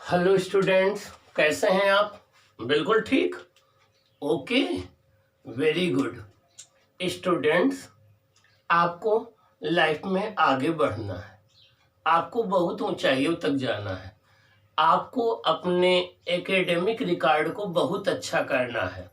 Hello students, कैसे हैं आप? बिल्कुल ठीक। Okay, very good. स्टूडेंट्स, आपको लाइफ में आगे बढ़ना है, आपको बहुत ऊंचाइयों तक जाना है, आपको अपने एकेडमिक रिकॉर्ड को बहुत अच्छा करना है,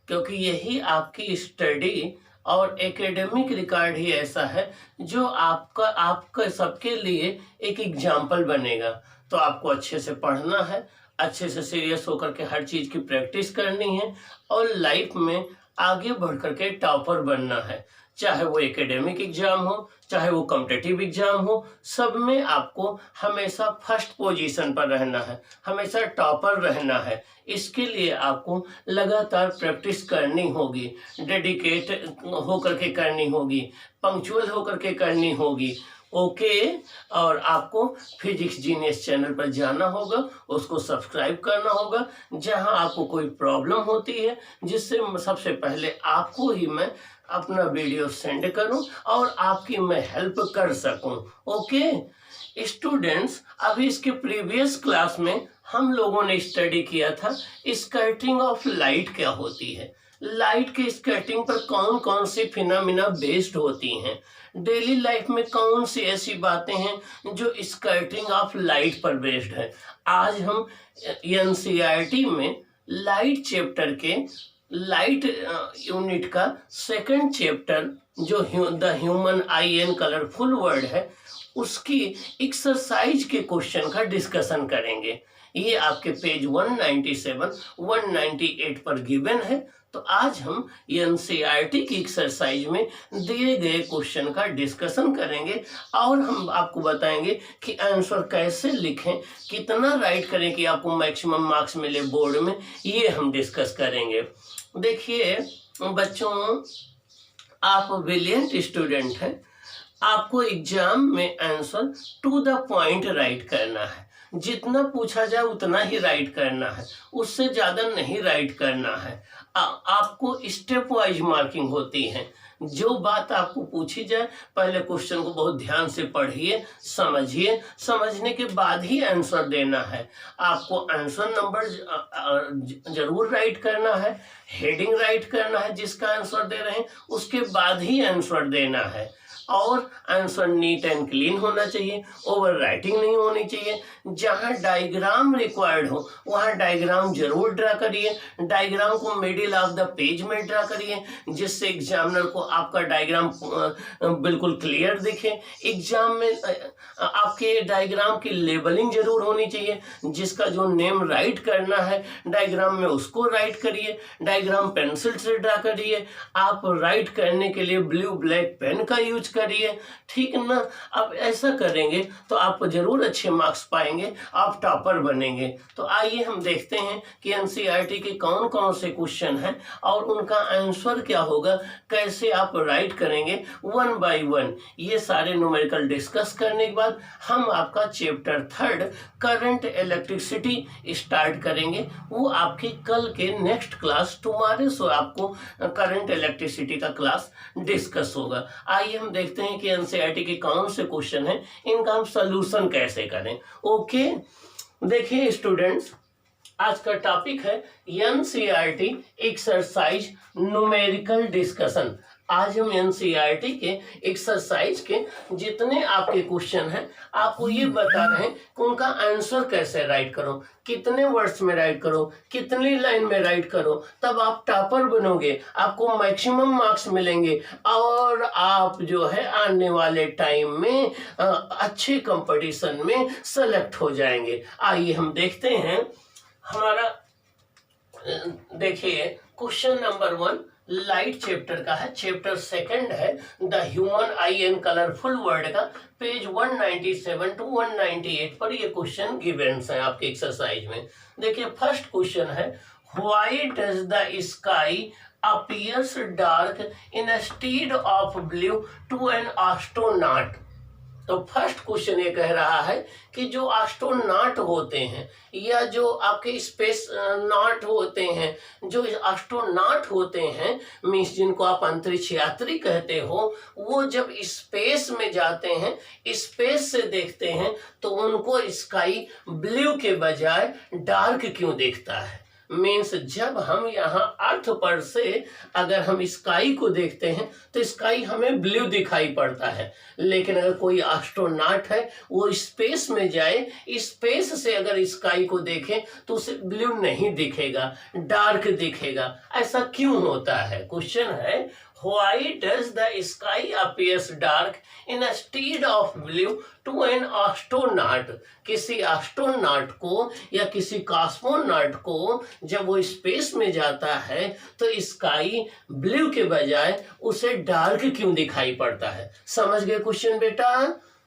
क्योंकि यही आपकी स्टडी और एकेडमिक रिकॉर्ड ही ऐसा है जो आपका आपका सबके लिए एक एग्जाम्पल बनेगा। तो आपको अच्छे से पढ़ना है, अच्छे से सीरियस होकर के हर चीज़ की प्रैक्टिस करनी है और लाइफ में आगे बढ़ करके टॉपर बनना है। चाहे वो एकेडमिक एग्जाम हो, चाहे वो कॉम्पिटिटिव एग्जाम हो, सब में आपको हमेशा फर्स्ट पोजीशन पर रहना है, हमेशा टॉपर रहना है। इसके लिए आपको लगातार प्रैक्टिस करनी होगी, डेडिकेट होकर के करनी होगी, पंक्चुअल होकर के करनी होगी। ओके। और आपको फिजिक्स जीनियस चैनल पर जाना होगा, उसको सब्सक्राइब करना होगा। जहां आपको कोई प्रॉब्लम होती है, जिससे सबसे पहले आपको ही मैं अपना वीडियो सेंड करूं और आपकी मैं हेल्प कर सकूं। ओके स्टूडेंट्स, अभी इसके प्रीवियस क्लास में हम लोगों ने स्टडी किया था स्कैटरिंग ऑफ लाइट क्या होती है, लाइट के स्कैटरिंग पर कौन कौन सी फिनोमिना बेस्ड होती हैं, डेली लाइफ में कौन सी ऐसी बातें हैं जो स्कैटरिंग ऑफ लाइट पर बेस्ड है। आज हम एनसीईआरटी में लाइट चैप्टर के लाइट यूनिट का सेकंड चैप्टर जो the human eye and colourful world है, उसकी एक्सरसाइज के क्वेश्चन का डिस्कशन करेंगे। ये आपके पेज 197 198 पर गिवन है। तो आज हम एनसीईआरटी की एक्सरसाइज में दिए गए क्वेश्चन का डिस्कशन करेंगे और हम आपको बताएंगे कि आंसर कैसे लिखें, कितना राइट करें कि आपको मैक्सिमम मार्क्स मिले बोर्ड में, ये हम डिस्कस करेंगे। देखिए बच्चों, आप ब्रिलियंट स्टूडेंट हैं, आपको एग्जाम में answer to the point write करना है, जितना पूछा जाए उतना ही राइट करना है, उससे ज़्यादा नहीं राइट करना है। आपको स्टेप वाइज मार्किंग होती है। जो बात आपको पूछी जाए, पहले क्वेश्चन को बहुत ध्यान से पढ़िए, समझिए, समझने के बाद ही आंसर देना है। आपको आंसर नंबर जरूर राइट करना है, हेडिंग राइट करना है, जिसका आंसर दे रहे हैं उसके बाद ही आंसर देना है, और आंसर नीट एंड क्लीन होना चाहिए, ओवर राइटिंग नहीं होनी चाहिए। जहां डायग्राम रिक्वायर्ड हो वहां डायग्राम जरूर ड्रा करिए, डायग्राम को मिडिल ऑफ द पेज में ड्रा करिए, जिससे एग्जामिनर को आपका डायग्राम बिल्कुल क्लियर दिखे। एग्जाम में आपके डायग्राम की लेबलिंग जरूर होनी चाहिए, जिसका जो नेम राइट करना है डायग्राम में उसको राइट करिए, डायग्राम पेंसिल से ड्रा करिए। आप राइट करने के लिए ब्लू ब्लैक पेन का यूज करिए, ठीक ना। अब ऐसा करेंगे तो आप जरूर अच्छे मार्क्स पाएंगे, आप टॉपर बनेंगे। तो आइए हम देखते हैं कि एनसीईआरटी के कौन कौन से क्वेश्चन हैं और उनका आंसर क्या होगा, कैसे आप राइट करेंगे वन बाय वन। ये सारे न्यूमेरिकल डिस्कस करने के बाद हम आपका चैप्टर 3 करंट इलेक्ट्रिसिटी स्टार्ट करेंगे। वो आपके कल के नेक्स्ट क्लास टुमारो से आपको करंट इलेक्ट्रिसिटी का क्लास डिस्कस होगा। आइए हम देखते हैं कि एनसीईआरटी के कौन से क्वेश्चन हैं, इनका हम सॉल्यूशन कैसे करें। ओके, देखिए स्टूडेंट्स, आज का टॉपिक है एनसीईआरटी एक्सरसाइज न्यूमेरिकल डिस्कशन। आज हम एनसीईआरटी के एक्सरसाइज के जितने आपके क्वेश्चन हैं, आपको ये बता रहे हैं कि उनका आंसर कैसे राइट करो, कितने वर्ड्स में राइट करो, कितनी लाइन में राइट करो, तब आप टॉपर बनोगे, आपको मैक्सिमम मार्क्स मिलेंगे और आप जो है आने वाले टाइम में अच्छे कंपटीशन में सेलेक्ट हो जाएंगे। आइए हम देखते हैं हमारा। देखिए क्वेश्चन नंबर 1 लाइट चैप्टर का है, चैप्टर 2 है the human eye and colourful world का, पेज 197 टू 198 पर ये क्वेश्चन गिवेंस हैं आपके एक्सरसाइज में। देखिए फर्स्ट क्वेश्चन है, why does the sky appears dark instead of blue to an astronaut. तो फर्स्ट क्वेश्चन ये कह रहा है कि जो एस्ट्रोनॉट होते हैं या जो आपके स्पेस नॉट होते हैं, जो एस्ट्रोनॉट होते हैं मीन्स जिनको आप अंतरिक्ष यात्री कहते हो, वो जब स्पेस में जाते हैं, स्पेस से देखते हैं तो उनको स्काई ब्लू के बजाय डार्क क्यों दिखता है। मीन्स जब हम यहाँ अर्थ पर से अगर हम स्काई को देखते हैं तो स्काई हमें ब्लू दिखाई पड़ता है, लेकिन अगर कोई एस्ट्रोनॉट है वो स्पेस में जाए, स्पेस से अगर स्काई को देखे तो उसे ब्लू नहीं दिखेगा, डार्क दिखेगा। ऐसा क्यों होता है? क्वेश्चन है why does the sky appears dark instead of blue to an astronaut। किसी एस्ट्रोनॉट को या किसी कॉस्मोनॉट को जब वो स्पेस में जाता है तो स्काई ब्लू के बजाय उसे डार्क क्यों दिखाई पड़ता है। समझ गए क्वेश्चन बेटा?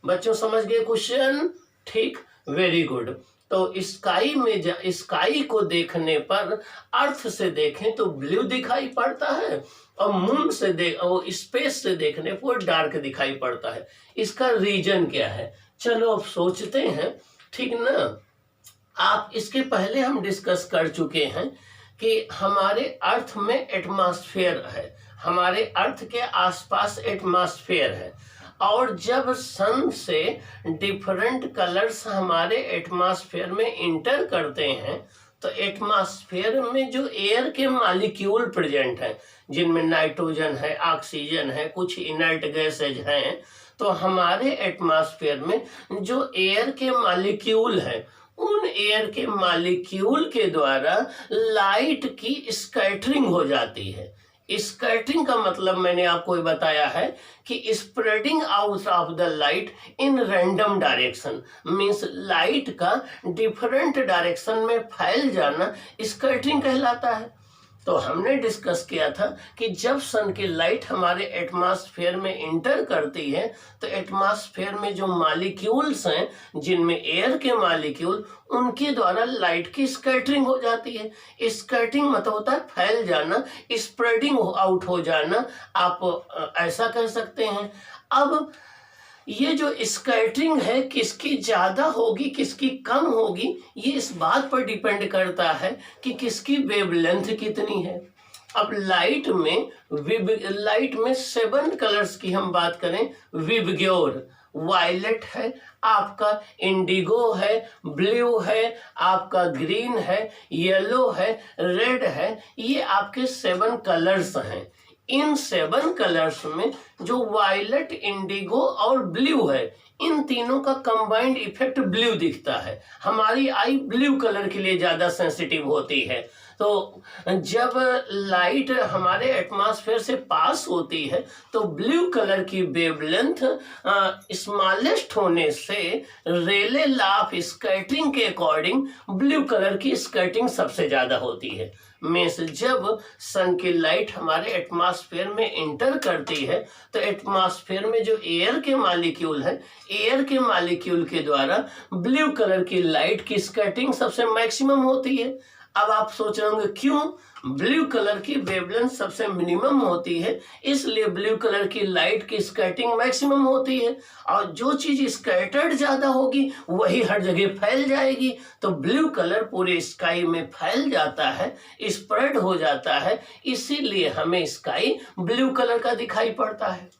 बच्चों समझ गए क्वेश्चन? ठीक, वेरी गुड। तो स्काई में स्काई को देखने पर अर्थ से देखें तो ब्लू दिखाई पड़ता है और मून से और स्पेस से देखने पर डार्क दिखाई पड़ता है। इसका रीजन क्या है? चलो अब सोचते हैं, ठीक ना। आप इसके पहले हम डिस्कस कर चुके हैं कि हमारे अर्थ में एटमॉस्फेयर है, हमारे अर्थ के आसपास एटमॉस्फेयर है, और जब सन से डिफरेंट कलर्स हमारे एटमॉस्फेयर में इंटर करते हैं तो एटमॉस्फेयर में जो एयर के मॉलिक्यूल प्रेजेंट हैं, जिनमें नाइट्रोजन है, ऑक्सीजन है, कुछ इनर्ट गैसेज हैं, तो हमारे एटमॉस्फेयर में जो एयर के मॉलिक्यूल हैं उन एयर के मॉलिक्यूल के द्वारा लाइट की स्कैटरिंग हो जाती है। स्कैटरिंग का मतलब मैंने आपको बताया है कि spreading out of the light in random direction, means light का डिफरेंट डायरेक्शन में फैल जाना स्कैटरिंग कहलाता है। तो हमने डिस्कस किया था कि जब सन की लाइट हमारे एटमॉस्फेयर में इंटर करती है तो एटमॉस्फेयर में जो मॉलिक्यूल्स हैं, जिनमें एयर के मॉलिक्यूल, उनके द्वारा लाइट की स्कैटरिंग हो जाती है। स्कैटरिंग मतलब होता है फैल जाना, स्प्रेडिंग आउट हो जाना, आप ऐसा कह सकते हैं। अब ये जो स्कैटरिंग है किसकी ज्यादा होगी किसकी कम होगी, ये इस बात पर डिपेंड करता है कि किसकी वेवलेंथ कितनी है। अब लाइट में 7 कलर्स की हम बात करें, विबग्योर, वायलेट है, आपका इंडिगो है, ब्लू है, आपका ग्रीन है, येलो है, रेड है, ये आपके 7 कलर्स हैं। इन 7 कलर्स में जो वायलेट, इंडिगो और ब्लू है, इन तीनों का कंबाइंड इफेक्ट ब्लू दिखता है। हमारी आई ब्लू कलर के लिए ज्यादा सेंसिटिव होती है। तो जब लाइट हमारे एटमॉस्फेयर से पास होती है तो ब्लू कलर की वेवलेंथ स्मॉलेस्ट होने से रेले लॉ ऑफ स्कैटरिंग के अकॉर्डिंग ब्लू कलर की स्कैटरिंग सबसे ज्यादा होती है। मीन्स जब सन की लाइट हमारे एटमॉस्फेयर में इंटर करती है तो एटमॉस्फेयर में जो एयर के मॉलिक्यूल है, एयर के मॉलिक्यूल के द्वारा ब्लू कलर की लाइट की स्कैटरिंग सबसे मैक्सिमम होती है। अब आप सोच रहे होंगे क्यों? ब्लू कलर की वेवलेंथ सबसे मिनिमम होती है, इसलिए ब्लू कलर की लाइट की स्कैटरिंग मैक्सिमम होती है, और जो चीज स्कैटर्ड ज्यादा होगी वही हर जगह फैल जाएगी। तो ब्लू कलर पूरे स्काई में फैल जाता है, स्प्रेड हो जाता है, इसीलिए हमें स्काई ब्लू कलर का दिखाई पड़ता है।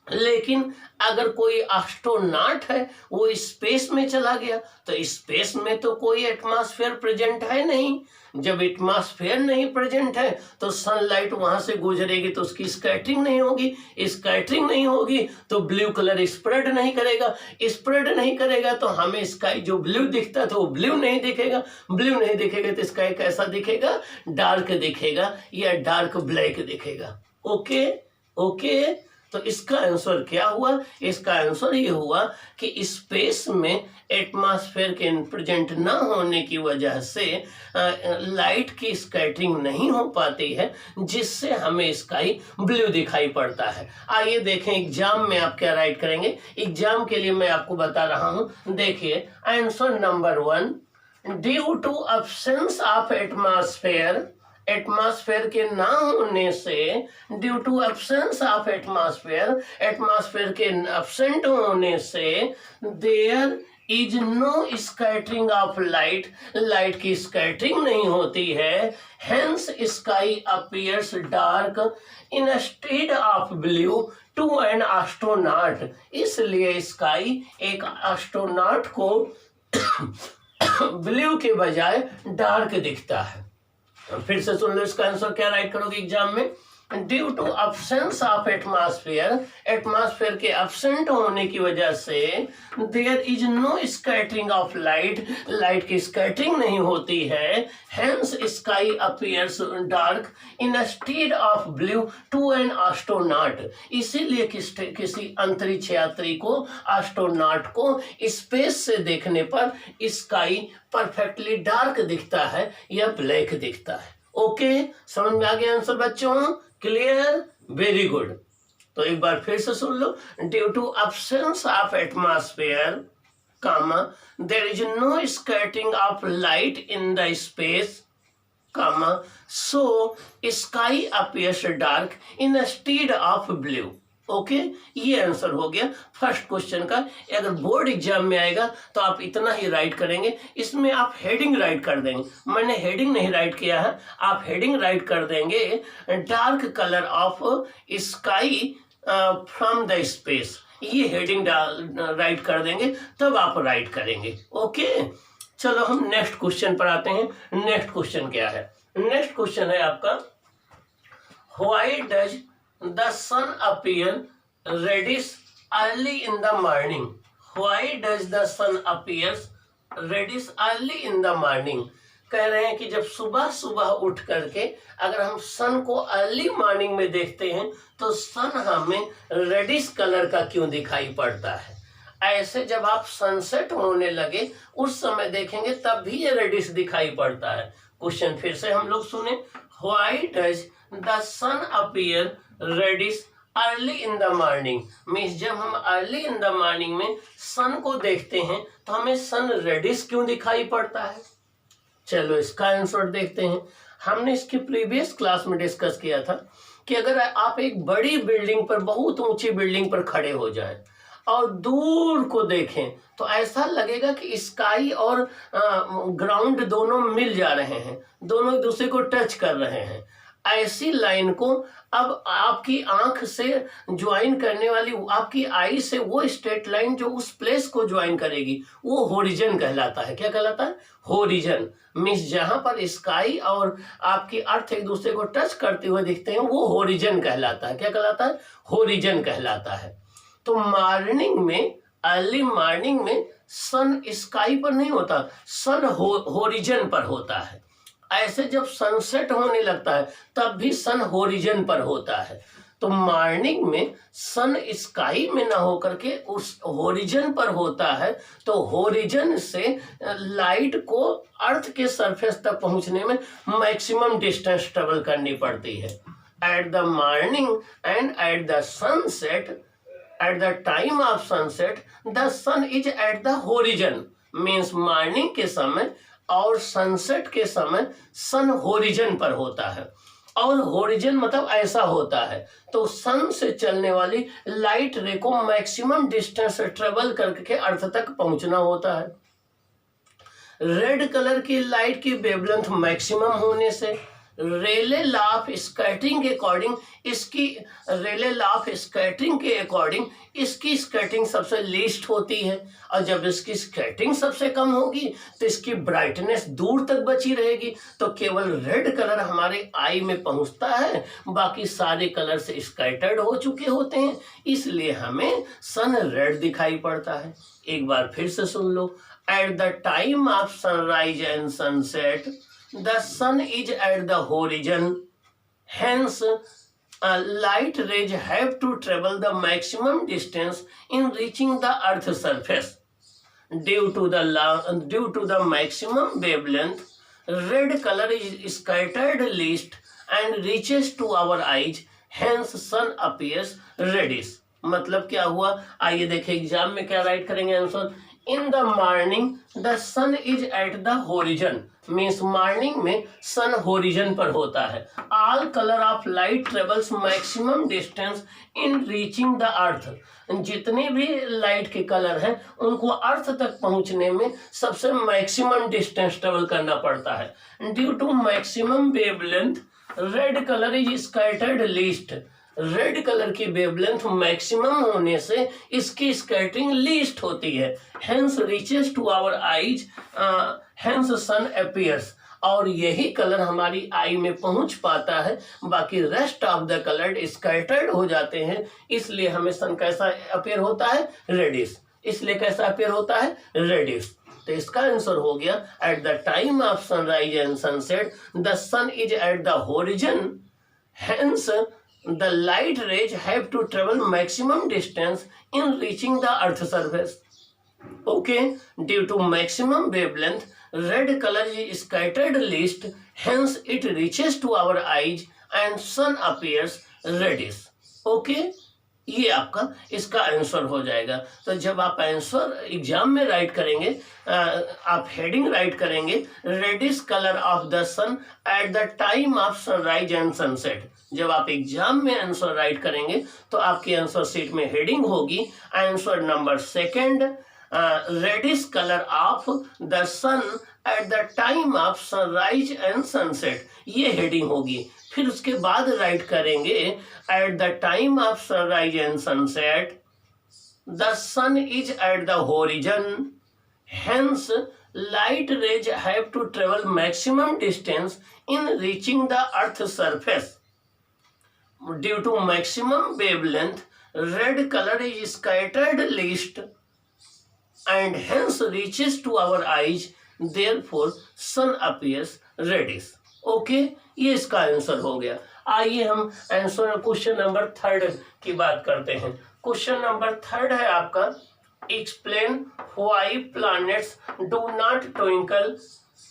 लेकिन अगर कोई एस्ट्रोनॉट है वो स्पेस में चला गया तो स्पेस में तो कोई एटमॉस्फेयर प्रेजेंट है नहीं। जब एटमॉस्फेयर नहीं प्रेजेंट है तो सनलाइट वहां से गुजरेगी तो उसकी स्कैटरिंग नहीं होगी, स्कैटरिंग नहीं होगी तो ब्लू कलर स्प्रेड नहीं करेगा, स्प्रेड नहीं करेगा तो हमें स्काई जो ब्लू दिखता था वो ब्लू नहीं दिखेगा, ब्लू नहीं दिखेगा तो स्काई कैसा दिखेगा? डार्क दिखेगा या डार्क ब्लैक दिखेगा। ओके ओके, तो इसका आंसर क्या हुआ? इसका आंसर ये हुआ कि स्पेस में एटमॉस्फेयर के प्रेजेंट न होने की वजह से लाइट की स्कैटरिंग नहीं हो पाती है, जिससे हमें स्काई ब्लू दिखाई पड़ता है। आइए देखें एग्जाम में आप क्या राइट करेंगे। एग्जाम के लिए मैं आपको बता रहा हूं, देखिए answer number 1, due to absence of atmosphere atmosphere के ना होने से, due to absence of atmosphere, atmosphere के एब्सेंट होने से, there is no scattering of light, light की स्कैटरिंग नहीं होती है, hence sky appears dark instead of blue to an astronaut, इसलिए स्काई एक एस्ट्रोनॉट को ब्लू के बजाय डार्क दिखता है। फिर से सुन लो, इसका आंसर क्या राइट करोगे एग्जाम में? Due to absence of atmosphere, atmosphere के अब्सेंट होने की वजह से, there is no scattering of light, light की स्कैटरिंग नहीं होती है, hence sky appears dark instead of blue to an astronaut, इसीलिए किसी अंतरिक्ष यात्री को, एस्ट्रोनॉट को स्पेस से देखने पर स्काई परफेक्टली डार्क दिखता है या ब्लैक दिखता है। ओके, समझ में आ गया आंसर बच्चों? Clear, very good. तो एक बार फिर से सुन लो, due to absence of atmosphere, comma, there is no scattering of light in the space, comma, so sky appears dark instead of blue. Okay, ये आंसर हो गया फर्स्ट क्वेश्चन का। अगर बोर्ड एग्जाम में आएगा तो आप इतना ही राइट करेंगे, इसमें आप हेडिंग राइट कर देंगे, मैंने हेडिंग नहीं राइट किया है, आप हेडिंग राइट कर देंगे dark colour of sky from the space, ये हेडिंग राइट कर देंगे, तब आप राइट करेंगे। ओके, चलो हम नेक्स्ट क्वेश्चन पर आते हैं। नेक्स्ट क्वेश्चन क्या है? नेक्स्ट क्वेश्चन है आपका, why does the sun appear reddish early in the morning? Why does the sun appears reddish early in the morning? कह रहे हैं कि जब सुबह सुबह उठ करके अगर हम सन को अर्ली मॉर्निंग में देखते हैं तो सन हमें रेडिश कलर का क्यों दिखाई पड़ता है? ऐसे जब आप सनसेट होने लगे उस समय देखेंगे तब भी ये रेडिश दिखाई पड़ता है। क्वेश्चन फिर से हम लोग सुने, why does the sun appear reddish early in the morning, means जब हम अर्ली इन द मॉर्निंग में सन को देखते हैं तो हमें सन रेडिश क्यों दिखाई पड़ता है? चलो इसका आंसर देखते हैं। हमने इसकी प्रीवियस क्लास में डिस्कस किया था कि अगर आप एक बड़ी बिल्डिंग पर, बहुत ऊंची बिल्डिंग पर खड़े हो जाएं और दूर को देखें तो ऐसा लगेगा कि स्काई और ग्राउंड दोनों मिल जा रहे हैं, दोनों एक दूसरे को टच कर रहे हैं। ऐसी लाइन को अब आपकी आंख से ज्वाइन करने वाली, आपकी आई से वो स्ट्रेट लाइन जो उस प्लेस को ज्वाइन करेगी वो होरिजन कहलाता है। क्या कहलाता है? होरिजन। मीन्स जहां पर स्काई और आपकी अर्थ एक दूसरे को टच करते हुए दिखते हैं वो होरिजन कहलाता है। क्या कहलाता है? होरिजन कहलाता है। तो मॉर्निंग में, अर्ली मॉर्निंग में सन स्काई पर नहीं होता, सन होरिजन पर होता है। ऐसे जब सनसेट होने लगता है तब भी सन होरिजन पर होता है। तो मॉर्निंग में सन स्काई में ना होकर के उस होरिजन पर होता है, तो होरिजन से लाइट को अर्थ के सरफेस तक पहुंचने में मैक्सिमम डिस्टेंस ट्रेवल करनी पड़ती है। At the morning and at the sunset, at the time of sunset the sun is at the horizon, means morning के समय और सनसेट के समय सन होरिजन पर होता है। और होरिजन मतलब ऐसा होता है, तो सन से चलने वाली लाइट रे को मैक्सिमम डिस्टेंस ट्रेवल करके अर्थ तक पहुंचना होता है। रेड कलर की लाइट की वेवलेंथ मैक्सिमम होने से रेले लॉ ऑफ स्कैटरिंग के अकॉर्डिंग, इसकी रेले लॉ ऑफ स्कैटरिंग के अकॉर्डिंग इसकी स्कैटरिंग सबसे लीस्ट होती है। और जब इसकी स्कैटरिंग सबसे कम होगी तो इसकी ब्राइटनेस दूर तक बची रहेगी, तो केवल रेड कलर हमारे आई में पहुंचता है, बाकी सारे कलर से स्कैटर्ड हो चुके होते हैं, इसलिए हमें सन रेड दिखाई पड़ता है। एक बार फिर से सुन लो, at the time of sunrise and sunset the sun is at the horizon, hence light rays have to travel the maximum distance in reaching the earth's surface. Due to the maximum wavelength, red color is scattered least and reaches to our eyes, hence sun appears reddish. मतलब क्या हुआ? आइए देखें exam में क्या write करेंगे answer. In the morning the sun is at the horizon, means morning में sun horizon पर होता है। All colour of light travels maximum distance in reaching the earth, जितने भी लाइट के कलर हैं उनको अर्थ तक पहुंचने में सबसे मैक्सिमम डिस्टेंस ट्रेवल करना पड़ता है। Due to maximum wavelength red colour is scattered least, red colour की वेवलेंथ मैक्सिमम होने से इसकी स्कैटरिंग लीस्ट होती है। Hence reaches to our eyes, hence sun appears, और यही कलर हमारी आई में पहुंच पाता है, बाकी rest of the colour scattered हो जाते हैं, इसलिए हमें सन कैसा अपीयर होता है, रेडिश। इसलिए कैसा अपीयर होता है, रेडिश। तो इसका आंसर हो गया at the time of sunrise and sunset the sun is at the horizon, hence the light rays have to travel maximum distance in reaching the earth surface. Okay, due to maximum wavelength red color is scattered least, hence it reaches to our eyes and sun appears reddish. Okay, ये आपका इसका answer हो जाएगा। तो जब आप answer exam में write करेंगे, आप हेडिंग राइट करेंगे reddish colour of the sun at the time of sunrise and sunset, जब आप एग्जाम में आंसर राइट करेंगे तो आपकी आंसर शीट में हेडिंग होगी answer number second, reddish colour of the sun at the time of sunrise and sunset, ये heading होगी। फिर उसके बाद राइट करेंगे at the time of sunrise and sunset the sun is at the horizon, hence light rays have to travel maximum distance in reaching the earth surface. Due to maximum wavelength, red color is scattered least and hence reaches to our eyes, therefore sun appears reddish. Okay, ये इसका answer हो गया। आइए हम answer question number third की बात करते हैं। क्वेश्चन नंबर थर्ड है आपका, explain why planets do not twinkle,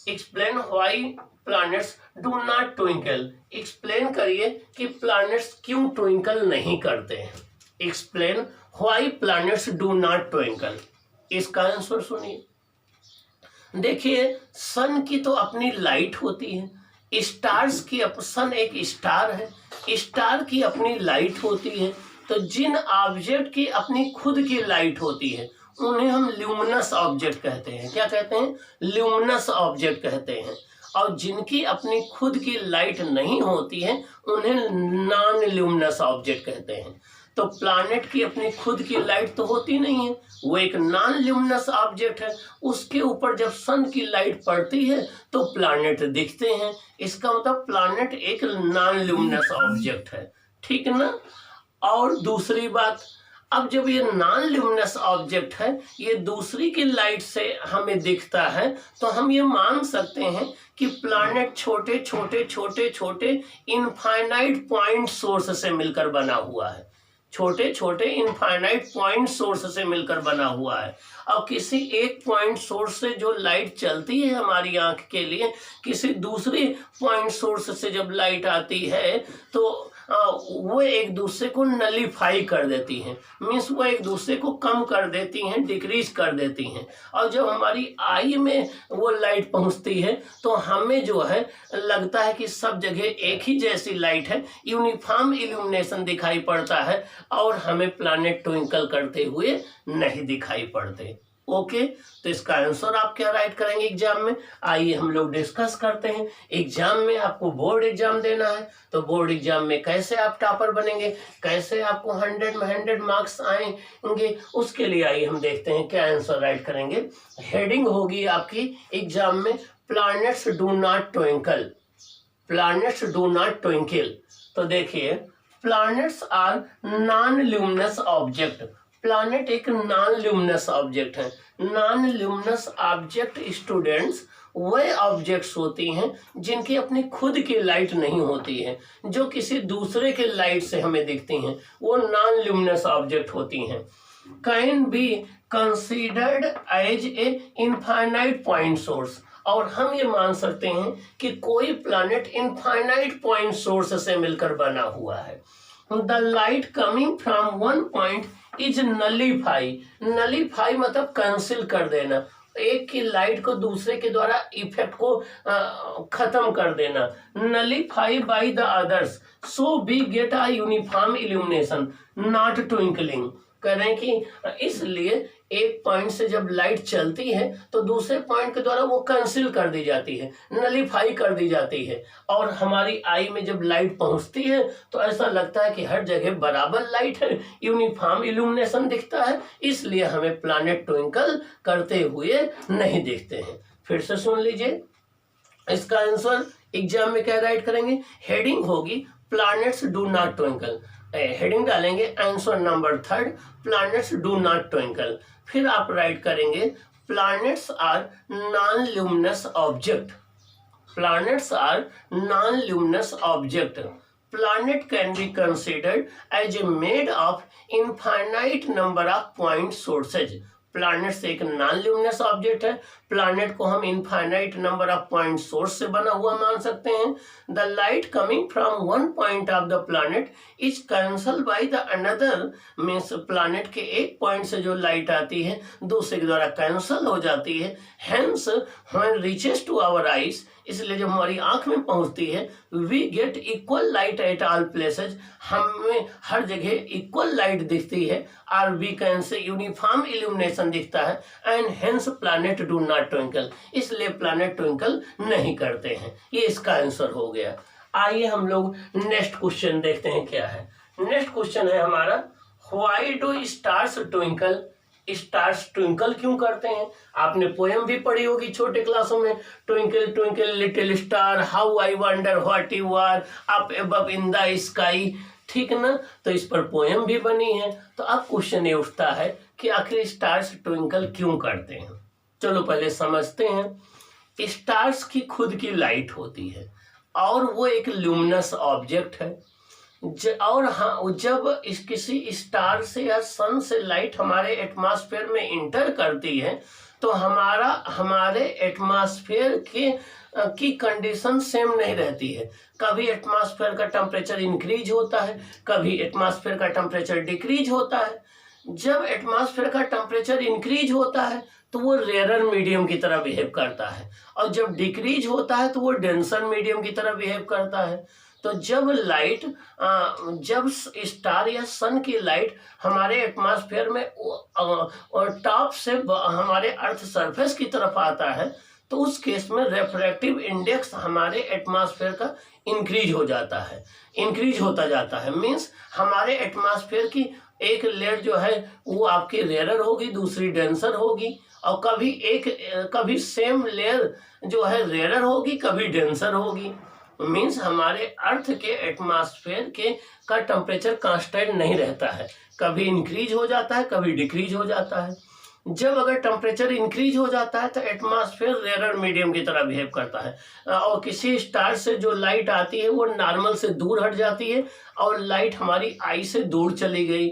explain why planets do not twinkle, explain करिए कि प्लैनेट्स क्यों ट्विंकल नहीं करते हैं। Explain why planets do not twinkle, इसका आंसर सुनिए। देखिए, सन की तो अपनी लाइट होती है, स्टार्स की, सन एक स्टार है, स्टार की अपनी लाइट होती है, तो जिन ऑब्जेक्ट की अपनी खुद की लाइट होती है उन्हें हम ल्यूमिनस ऑब्जेक्ट कहते हैं। क्या कहते हैं? ल्यूमिनस ऑब्जेक्ट कहते हैं। और जिनकी अपनी खुद की लाइट नहीं होती है उन्हें नॉन ल्यूमिनस ऑब्जेक्ट कहते हैं। तो प्लैनेट की अपनी खुद की लाइट तो होती नहीं है, वो एक नॉन ल्यूमिनस ऑब्जेक्ट है, उसके ऊपर जब सन की लाइट पड़ती है तो प्लैनेट दिखते हैं। इसका मतलब प्लैनेट एक नॉन ल्यूमिनस ऑब्जेक्ट है, ठीक ना। और दूसरी बात, अब जब ये नॉन ल्यूमिनस ऑब्जेक्ट है, ये दूसरी की लाइट से हमें दिखता है, तो हम ये मान सकते हैं कि प्लैनेट छोटे छोटे छोटे छोटे इनफाइनाइट पॉइंट सोर्स से मिलकर बना हुआ है, छोटे छोटे इनफाइनाइट पॉइंट सोर्स से मिलकर बना हुआ है। और किसी एक पॉइंट सोर्स से जो लाइट चलती है हमारी आंख के लिए, किसी दूसरी पॉइंट सोर्स से जब लाइट आती है तो वो एक दूसरे को नलीफाई कर देती हैं, मीन्स वो एक दूसरे को कम कर देती हैं, डिक्रीज कर देती हैं। और जब हमारी आई में वो लाइट पहुंचती है तो हमें जो है लगता है कि सब जगह एक ही जैसी लाइट है, यूनिफॉर्म इल्यूमिनेशन दिखाई पड़ता है और हमें प्लैनेट ट्विंकल करते हुए नहीं दिखाई पड़ते। ओके, तो इसका आंसर आप क्या राइट करेंगे एग्जाम में? आइए हम लोग डिस्कस करते हैं। एग्जाम में आपको बोर्ड एग्जाम देना है, तो बोर्ड एग्जाम में कैसे आप टॉपर बनेंगे, कैसे आपको 100 में 100 मार्क्स आएंगे, उसके लिए आइए हम देखते हैं क्या आंसर राइट करेंगे। हेडिंग होगी आपकी एग्जाम में, planets do not twinkle, planets do not twinkle. तो देखिए, planets are non luminous object, planet एक नॉन ल्यूमिनस ऑब्जेक्ट है। नॉन ल्यूमिनस ऑब्जेक्ट स्टूडेंट्स वह ऑब्जेक्ट्स होती हैं जिनकी अपनी खुद की लाइट नहीं होती है, जो किसी दूसरे के लाइट से हमें दिखती हैं, वो नॉन ल्यूमिनस ऑब्जेक्ट होती हैं। Can be considered as a infinite point source, और हम ये मान सकते हैं कि कोई प्लैनेट इनफाइनाइट पॉइंट सोर्स से मिलकर बना हुआ है। The light coming from one point is nullify. Nullify मतलब कैंसिल कर देना, एक की लाइट को दूसरे के द्वारा इफेक्ट को खत्म कर देना। Nullify by the others so we get a uniform illumination not twinkling. कह रहे हैं कि इसलिए एक पॉइंट से जब लाइट चलती है तो दूसरे पॉइंट के द्वारा वो कैंसिल कर दी जाती है, नलीफाई कर दी जाती है, और हमारी आई में जब लाइट पहुंचती है तो ऐसा लगता है कि हर जगह बराबर लाइट है, यूनिफॉर्म इल्यूमिनेशन दिखता है, इसलिए हमें प्लैनेट ट्विंकल करते हुए नहीं दिखते हैं। फिर से सुन लीजिए, इसका आंसर एग्जाम में क्या राइट करेंगे? हेडिंग होगी planets do not twinkle, heading डालेंगे answer number 3 planets do not twinkle. फिर आप राइट करेंगे planets are non luminous object. Planets are non luminous object. Planet can be considered as made of infinite number of point sources. Planet से एक non luminous object है, planet को हम infinite number of point source से बना हुआ मान सकते हैं। The light coming from one point of the planet is cancel by the another, means planet के एक पॉइंट से जो लाइट आती है दूसरे के द्वारा कैंसल हो जाती है। Hence when reaches to our eyes, इसलिए जब हमारी आंख में पहुंचती है, we get equal light at all places, हमें हर जगह इक्वल लाइट दिखती है, और we can say uniform illumination दिखता है, and hence planet do not twinkle, इसलिए प्लैनेट ट्विंकल नहीं करते हैं। ये इसका आंसर हो गया। आइए हम लोग नेक्स्ट क्वेश्चन देखते हैं क्या है। नेक्स्ट क्वेश्चन है हमारा, why do stars twinkle? Stars twinkle क्यों करते हैं? आपने पोएम भी पढ़ी होगी छोटे क्लासों में, twinkle twinkle little star how I wonder what you are up above in the sky, ठीक ना? तो इस पर पोएम भी बनी है। तो अब क्वेश्चन ये उठता है कि आखिर स्टार्स ट्विंकल क्यों करते हैं। चलो पहले समझते हैं। स्टार्स की खुद की लाइट होती है और वो एक ल्यूमिनस ऑब्जेक्ट है, और हाँ, जब किसी स्टार से या सन से लाइट हमारे एटमॉस्फेयर में इंटर करती है तो हमारे एटमॉस्फेयर की कंडीशन सेम नहीं रहती है। कभी एटमॉस्फेयर का टेम्परेचर इंक्रीज होता है, कभी एटमॉस्फेयर का टेम्परेचर डिक्रीज होता है। जब एटमॉस्फेयर का टेम्परेचर इंक्रीज होता है तो वो रेयर मीडियम की तरह बिहेव करता है, और जब डिक्रीज होता है तो वो डेंसर मीडियम की तरह बिहेव करता है। तो जब जब स्टार या सन की लाइट हमारे एटमॉस्फेयर में और टॉप से हमारे अर्थ सरफेस की तरफ आता है तो उस केस में रेफ्रैक्टिव इंडेक्स हमारे एटमॉस्फेयर का इंक्रीज हो जाता है, इंक्रीज होता जाता है। मीन्स हमारे एटमॉस्फेयर की एक लेयर जो है वो आपकी रेयर होगी, दूसरी डेंसर होगी, और कभी सेम लेयर जो है रेयर होगी, कभी डेंसर होगी। मीन्स हमारे अर्थ के एटमॉस्फेयर का टेम्परेचर कांस्टेंट नहीं रहता है, कभी इंक्रीज हो जाता है, कभी डिक्रीज हो जाता है। जब अगर टेम्परेचर इंक्रीज हो जाता है तो एटमॉस्फेयर रेयर मीडियम की तरह बिहेव करता है, और किसी स्टार से जो लाइट आती है वो नॉर्मल से दूर हट जाती है और लाइट हमारी आई से दूर चली गई।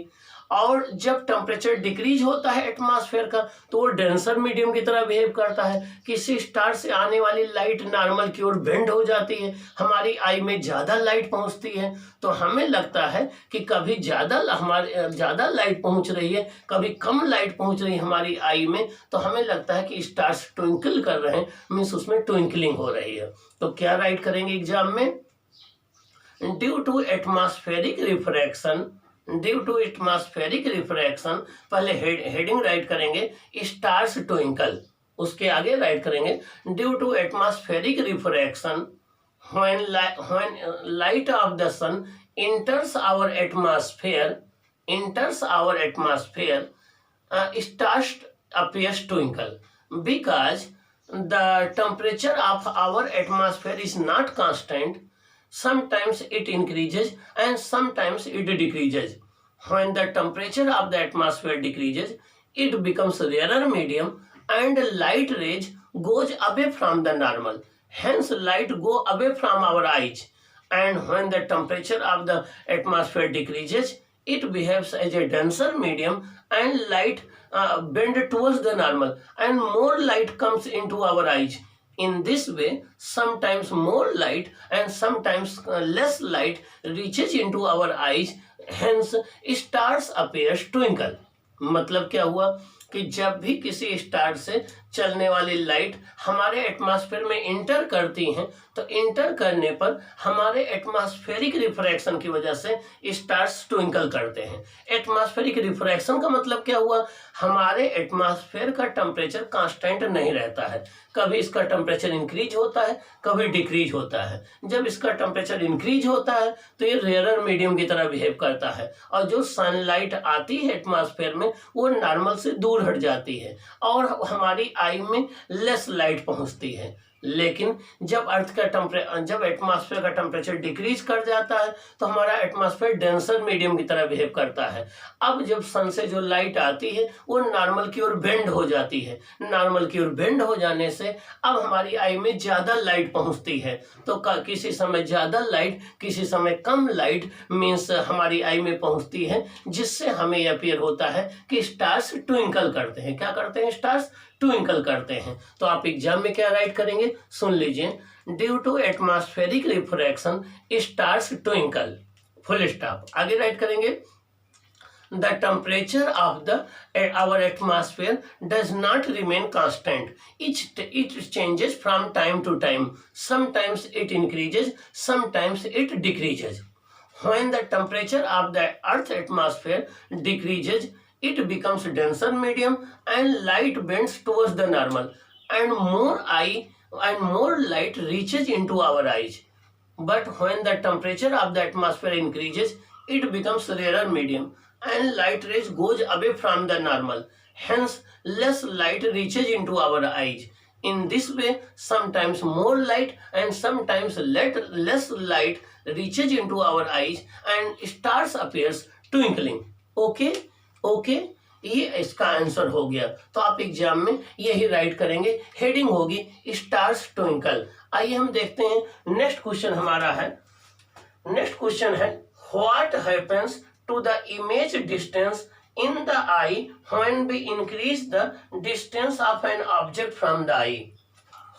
और जब टेम्परेचर डिक्रीज होता है एटमॉस्फेयर का तो वो डेंसर मीडियम की तरह बिहेव करता है। किसी स्टार से आने वाली लाइट नॉर्मल की ओर बेंड हो जाती है, हमारी आई में ज़्यादा लाइट पहुंचती है, तो हमें लगता है कि कभी ज़्यादा लाइट पहुंच रही है, कभी कम लाइट पहुंच रही है हमारी आई में, तो हमें लगता है कि स्टार्स ट्विंकल कर रहे हैं, मीन्स उसमें ट्विंकलिंग हो रही है। तो क्या राइट करेंगे एग्जाम में? Due to atmospheric refraction, due to atmospheric refraction, पहले हेडिंग राइट करेंगे स्टार्स ट्विंकल, उसके आगे राइट करेंगे due to atmospheric refraction when light of the sun enters our atmosphere, stars appears twinkle, because the temperature of our atmosphere is not constant. Sometimes it increases and sometimes it decreases. When the temperature of the atmosphere decreases, it becomes rarer medium and light rays goes away from the normal. Hence light go away from our eyes. And when the temperature of the atmosphere decreases, it behaves as a denser medium and light bend towards the normal and more light comes into our eyes. In this way, sometimes more light and sometimes less light reaches into our eyes hence stars appears twinkle. मतलब क्या हुआ कि जब भी किसी star से चलने वाली लाइट हमारे एटमॉस्फेयर में इंटर करती हैं तो इंटर करने पर हमारे एटमॉस्फेरिक रिफ्रैक्शन की वजह से स्टार्स ट्विंकल करते हैं। एटमॉस्फेरिक रिफ्रैक्शन का मतलब क्या हुआ, हमारे एटमॉस्फेयर का टेम्परेचर कांस्टेंट नहीं रहता है, कभी इसका टेम्परेचर इंक्रीज होता है कभी डिक्रीज होता है। जब इसका टेम्परेचर इंक्रीज होता है तो ये रेयर मीडियम की तरह बिहेव करता है और जो सनलाइट आती है एटमॉस्फेयर में वो नॉर्मल से दूर हट जाती है और हमारी आई में लेस लाइट पहुंचती है। लेकिन जब एटमॉस्फेयर का टेम्परेचर डिक्रीज कर जाता है तो हमारा एटमॉस्फेयर डेंसर मीडियम की तरह बिहेव करता है। अब जब सन से जो लाइट आती है वो नॉर्मल की ओर बेंड हो जाती है, नॉर्मल की ओर बेंड हो जाने से अब हमारी आई में ज्यादा लाइट पहुंचती है। तो किसी समय ज्यादा लाइट किसी समय कम लाइट मीन्स हमारी आई में पहुंचती है, जिससे हमें यह अपीयर होता है कि स्टार्स ट्विंकल करते हैं। क्या करते हैं, स्टार्स ट्विंकल करते हैं। तो आप एग्जाम में क्या राइट करेंगे, सुन लीजिए, due to atmospheric refraction stars twinkle, full stop. आगे राइट करेंगे, the temperature of our atmosphere does not remain constant. It changes from time to time. Sometimes it increases, sometimes it decreases. When the temperature of the Earth's atmosphere decreases, it becomes denser medium and light bends towards the normal, and more light reaches into our eyes. But when the temperature of the atmosphere increases, it becomes rarer medium and light rays goes away from the normal. Hence, less light reaches into our eyes. In this way, sometimes more light and sometimes less light reaches into our eyes and stars appears twinkling. Okay? Okay? ये इसका answer हो गया। तो आप exam में यही right करेंगे, heading होगी स्टार्स ट्विंकल। आइए हम देखते हैं नेक्स्ट क्वेश्चन हमारा है। नेक्स्ट क्वेश्चन है, what happens to the image distance in the eye when we increase the distance of an object from the eye.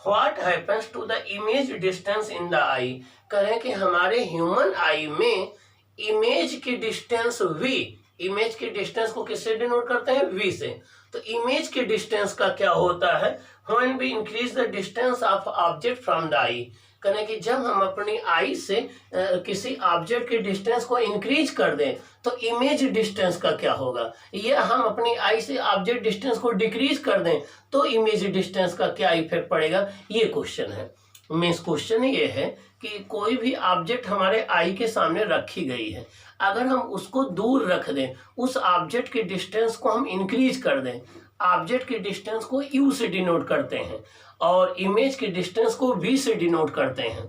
What happens to the image distance in the eye? करें कि हमारे human eye में image की distance v, image के distance को किससे denote करते हैं, v से। तो इमेज के डिस्टेंस का क्या होता है, when we increase the distance of object from the eye, करें कि जब हम अपनी आई से किसी ऑब्जेक्ट के डिस्टेंस को इंक्रीज कर दें तो इमेज डिस्टेंस का क्या होगा, या हम अपनी आई से ऑब्जेक्ट डिस्टेंस को डिक्रीज कर दें तो इमेज डिस्टेंस का क्या इफेक्ट पड़ेगा, ये क्वेश्चन है। मीन्स क्वेश्चन ये है कि कोई भी ऑब्जेक्ट हमारे आई के सामने रखी गई है, अगर हम उसको दूर रख दें, उस ऑब्जेक्ट के डिस्टेंस को हम इंक्रीज कर दें, ऑब्जेक्ट के डिस्टेंस को u से डिनोट करते हैं और इमेज के डिस्टेंस को v से डिनोट करते हैं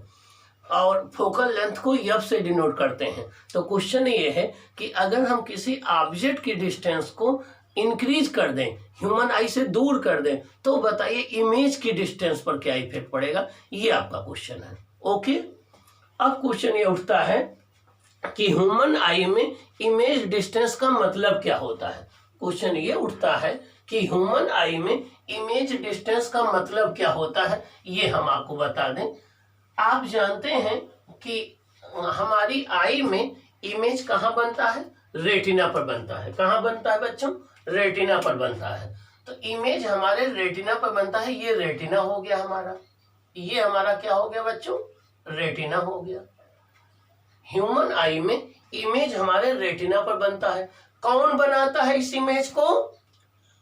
और फोकल लेंथ को f से डिनोट करते हैं। तो क्वेश्चन ये है कि अगर हम किसी ऑब्जेक्ट की डिस्टेंस को इंक्रीज कर दें, ह्यूमन आई से दूर कर दें, तो बताइए इमेज की डिस्टेंस पर क्या इफेक्ट पड़ेगा, ये आपका क्वेश्चन है। ओके, अब क्वेश्चन ये उठता है कि ह्यूमन आई में इमेज डिस्टेंस का मतलब क्या होता है। क्वेश्चन ये उठता है कि ह्यूमन आई में इमेज डिस्टेंस का मतलब क्या होता है, ये हम आपको बता दें। आप जानते हैं कि हमारी आई में इमेज कहाँ बनता है, रेटिना पर बनता है। कहाँ बनता है बच्चों, रेटिना पर बनता है। तो इमेज हमारे रेटिना पर बनता है, ये रेटिना हो गया हमारा, ये हमारा क्या हो गया बच्चों, रेटिना हो गया। ह्यूमन आई में इमेज हमारे रेटिना पर बनता है। कौन बनाता है इस इमेज को,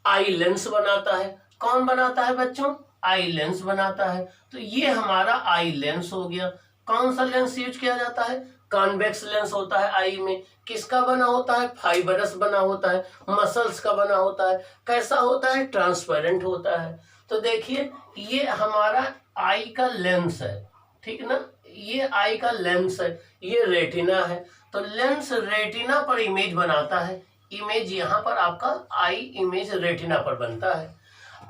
आई लेंस बनाता है। कौन बनाता है बच्चों, आई लेंस बनाता है। तो ये हमारा आई लेंस हो गया। कौन सा लेंस यूज किया जाता है, कॉन्वेक्स लेंस होता है आई में। किसका बना होता है, फाइबरस बना होता है, मसल्स का बना होता है। कैसा होता है, ट्रांसपेरेंट होता है। तो देखिए ये हमारा आई का लेंस है, ठीक ना, ये आई का लेंस है, ये रेटिना है। तो लेंस रेटिना पर इमेज बनाता है, इमेज यहाँ पर आपका आई इमेज रेटिना पर बनता है।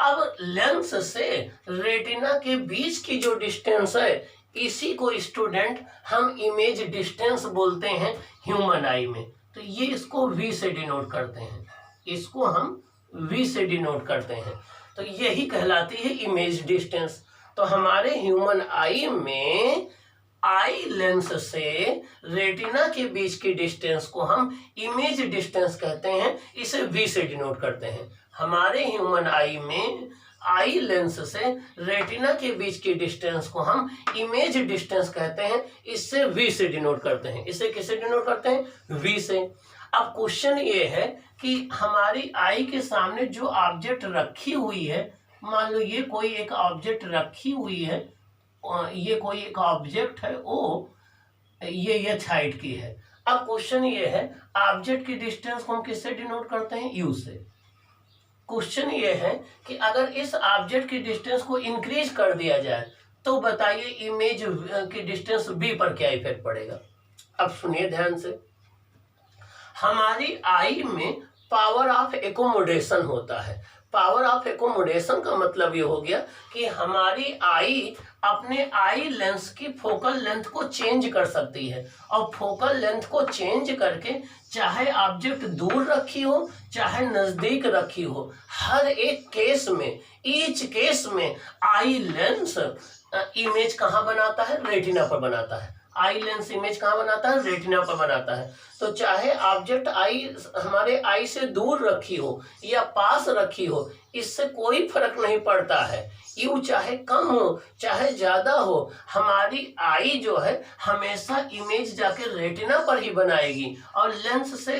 अब लेंस से रेटिना के बीच की जो डिस्टेंस है, इसी को स्टूडेंट हम इमेज डिस्टेंस बोलते हैं ह्यूमन आई में। तो ये इसको v से डिनोट करते हैं, इसको हम v से डिनोट करते हैं। तो यही कहलाती है इमेज डिस्टेंस। तो हमारे ह्यूमन आई में आई लेंस से रेटिना के बीच की डिस्टेंस को हम इमेज डिस्टेंस कहते हैं, इसे V से डिनोट करते हैं। हमारे ह्यूमन आई में आई लेंस से रेटिना के बीच की डिस्टेंस को हम इमेज डिस्टेंस कहते हैं, इससे V से डिनोट करते हैं। इसे किससे डिनोट करते हैं? V से। अब क्वेश्चन ये है कि हमारी आई के सामने जो ऑब्जेक्ट रखी हुई है, मान लो ये कोई एक ऑब्जेक्ट रखी हुई है, ये कोई एक ऑब्जेक्ट है, वो ये हाइट की है। अब क्वेश्चन ये है ऑब्जेक्ट की डिस्टेंस को हम किससे डिनोट करते हैं? U से। क्वेश्चन ये है कि अगर इस ऑब्जेक्ट की डिस्टेंस को इंक्रीज कर दिया जाए तो बताइए इमेज की डिस्टेंस B पर क्या इफेक्ट पड़ेगा? अब सुनिए ध्यान से। हमारी आई में पावर ऑफ एकोमोडेशन होता है। पावर ऑफ एकोमोडेशन का मतलब ये हो गया कि हमारी आई अपने आई लेंस की फोकल लेंथ को चेंज कर सकती है, और फोकल लेंथ को चेंज करके चाहे ऑब्जेक्ट दूर रखी हो चाहे नजदीक रखी हो, हर एक केस में, ईच केस में आई लेंस इमेज कहाँ बनाता है? रेटिना पर बनाता है। आई लेंस इमेज कहाँ बनाता है? रेटिना पर बनाता है। तो चाहे ऑब्जेक्ट आई हमारे आई से दूर रखी हो या पास रखी हो, इससे कोई फर्क नहीं पड़ता है। यू चाहे कम हो चाहे ज्यादा हो, हमारी आई जो है हमेशा इमेज जाके रेटिना पर ही बनाएगी, और लेंस से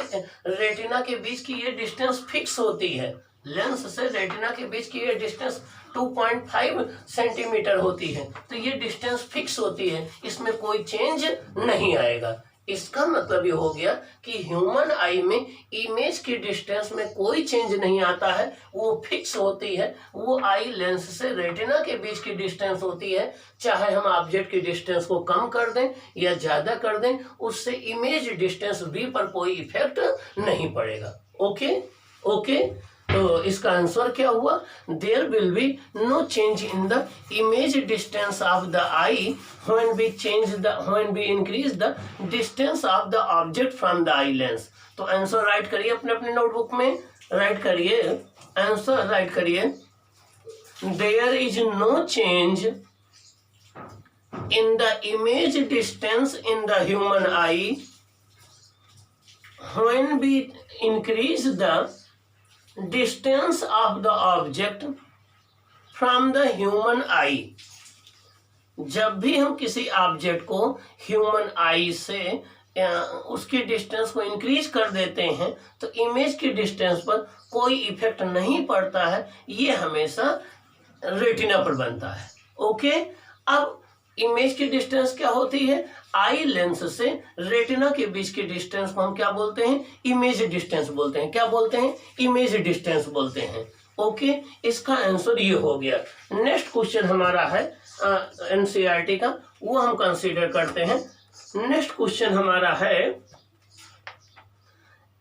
रेटिना के बीच की ये डिस्टेंस फिक्स होती है। लेंस से रेटिना के बीच की ये डिस्टेंस 2.5 सेंटीमीटर होती है, तो ये डिस्टेंस फिक्स होती है, इसमें कोई चेंज नहीं आएगा। इसका मतलब ये हो गया कि ह्यूमन आई में इमेज की डिस्टेंस में कोई चेंज नहीं आता है, वो फिक्स होती है। वो आई लेंस से रेटिना के बीच की डिस्टेंस होती है, चाहे हम ऑब्जेक्ट की डिस्टेंस को कम कर दें या ज्यादा कर दें, उससे इमेज डिस्टेंस B पर कोई इफेक्ट नहीं पड़ेगा। ओके ओके, तो इसका आंसर क्या हुआ? There will be no change in the image distance of the eye when we increase the distance of the object from the eye lens. तो answer write करिए अपने अपने नोटबुक में, राइट करिए, आंसर राइट करिए। There is no change in the image distance in the human eye when we increase the distance of the object from the human eye। जब भी हम किसी ऑब्जेक्ट को ह्यूमन आई से उसकी डिस्टेंस को इंक्रीज कर देते हैं तो इमेज की डिस्टेंस पर कोई इफेक्ट नहीं पड़ता है, ये हमेशा रेटिना पर बनता है। ओके, अब इमेज की डिस्टेंस क्या होती है? आई लेंस से रेटिना के बीच की डिस्टेंस को हम क्या बोलते हैं? इमेज डिस्टेंस बोलते हैं। क्या बोलते हैं? इमेज डिस्टेंस बोलते हैं। ओके, इसका आंसर ये हो गया। नेक्स्ट क्वेश्चन हमारा है एनसीईआरटी का, वो हम कंसीडर करते हैं। नेक्स्ट क्वेश्चन हमारा है,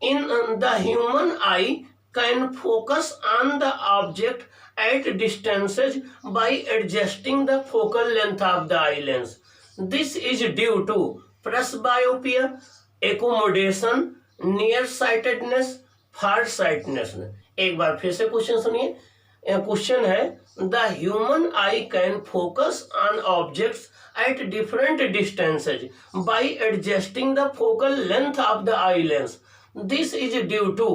इन the human eye can focus on the object at distances by adjusting the focal length of the eye lens. This is due to presbyopia, accommodation, nearsightedness, farsightedness. एक बार फिर से क्वेश्चन सुनिए। Question है, the human eye can focus on objects at different distances by adjusting the focal length of the eye lens. This is due to,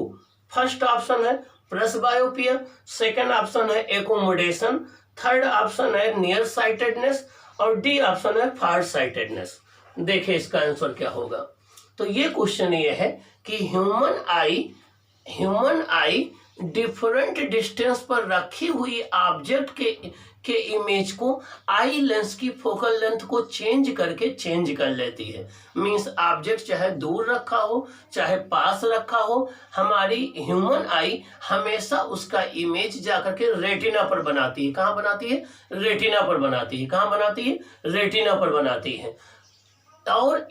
first option है presbyopia, second option है accommodation, third option है near sightedness, और D option है फार sightedness. देखिए इसका answer क्या होगा। तो ये क्वेश्चन ये है कि ह्यूमन आई डिफरेंट डिस्टेंस पर रखी हुई ऑब्जेक्ट के इमेज को आई लेंस की फोकल लेंथ को चेंज करके चेंज कर लेती है। मींस ऑब्जेक्ट चाहे दूर रखा हो चाहे पास रखा हो, हमारी ह्यूमन आई हमेशा उसका इमेज जाकर के रेटिना पर बनाती है। कहाँ बनाती है? रेटिना पर बनाती है। कहाँ बनाती है? रेटिना पर बनाती है। और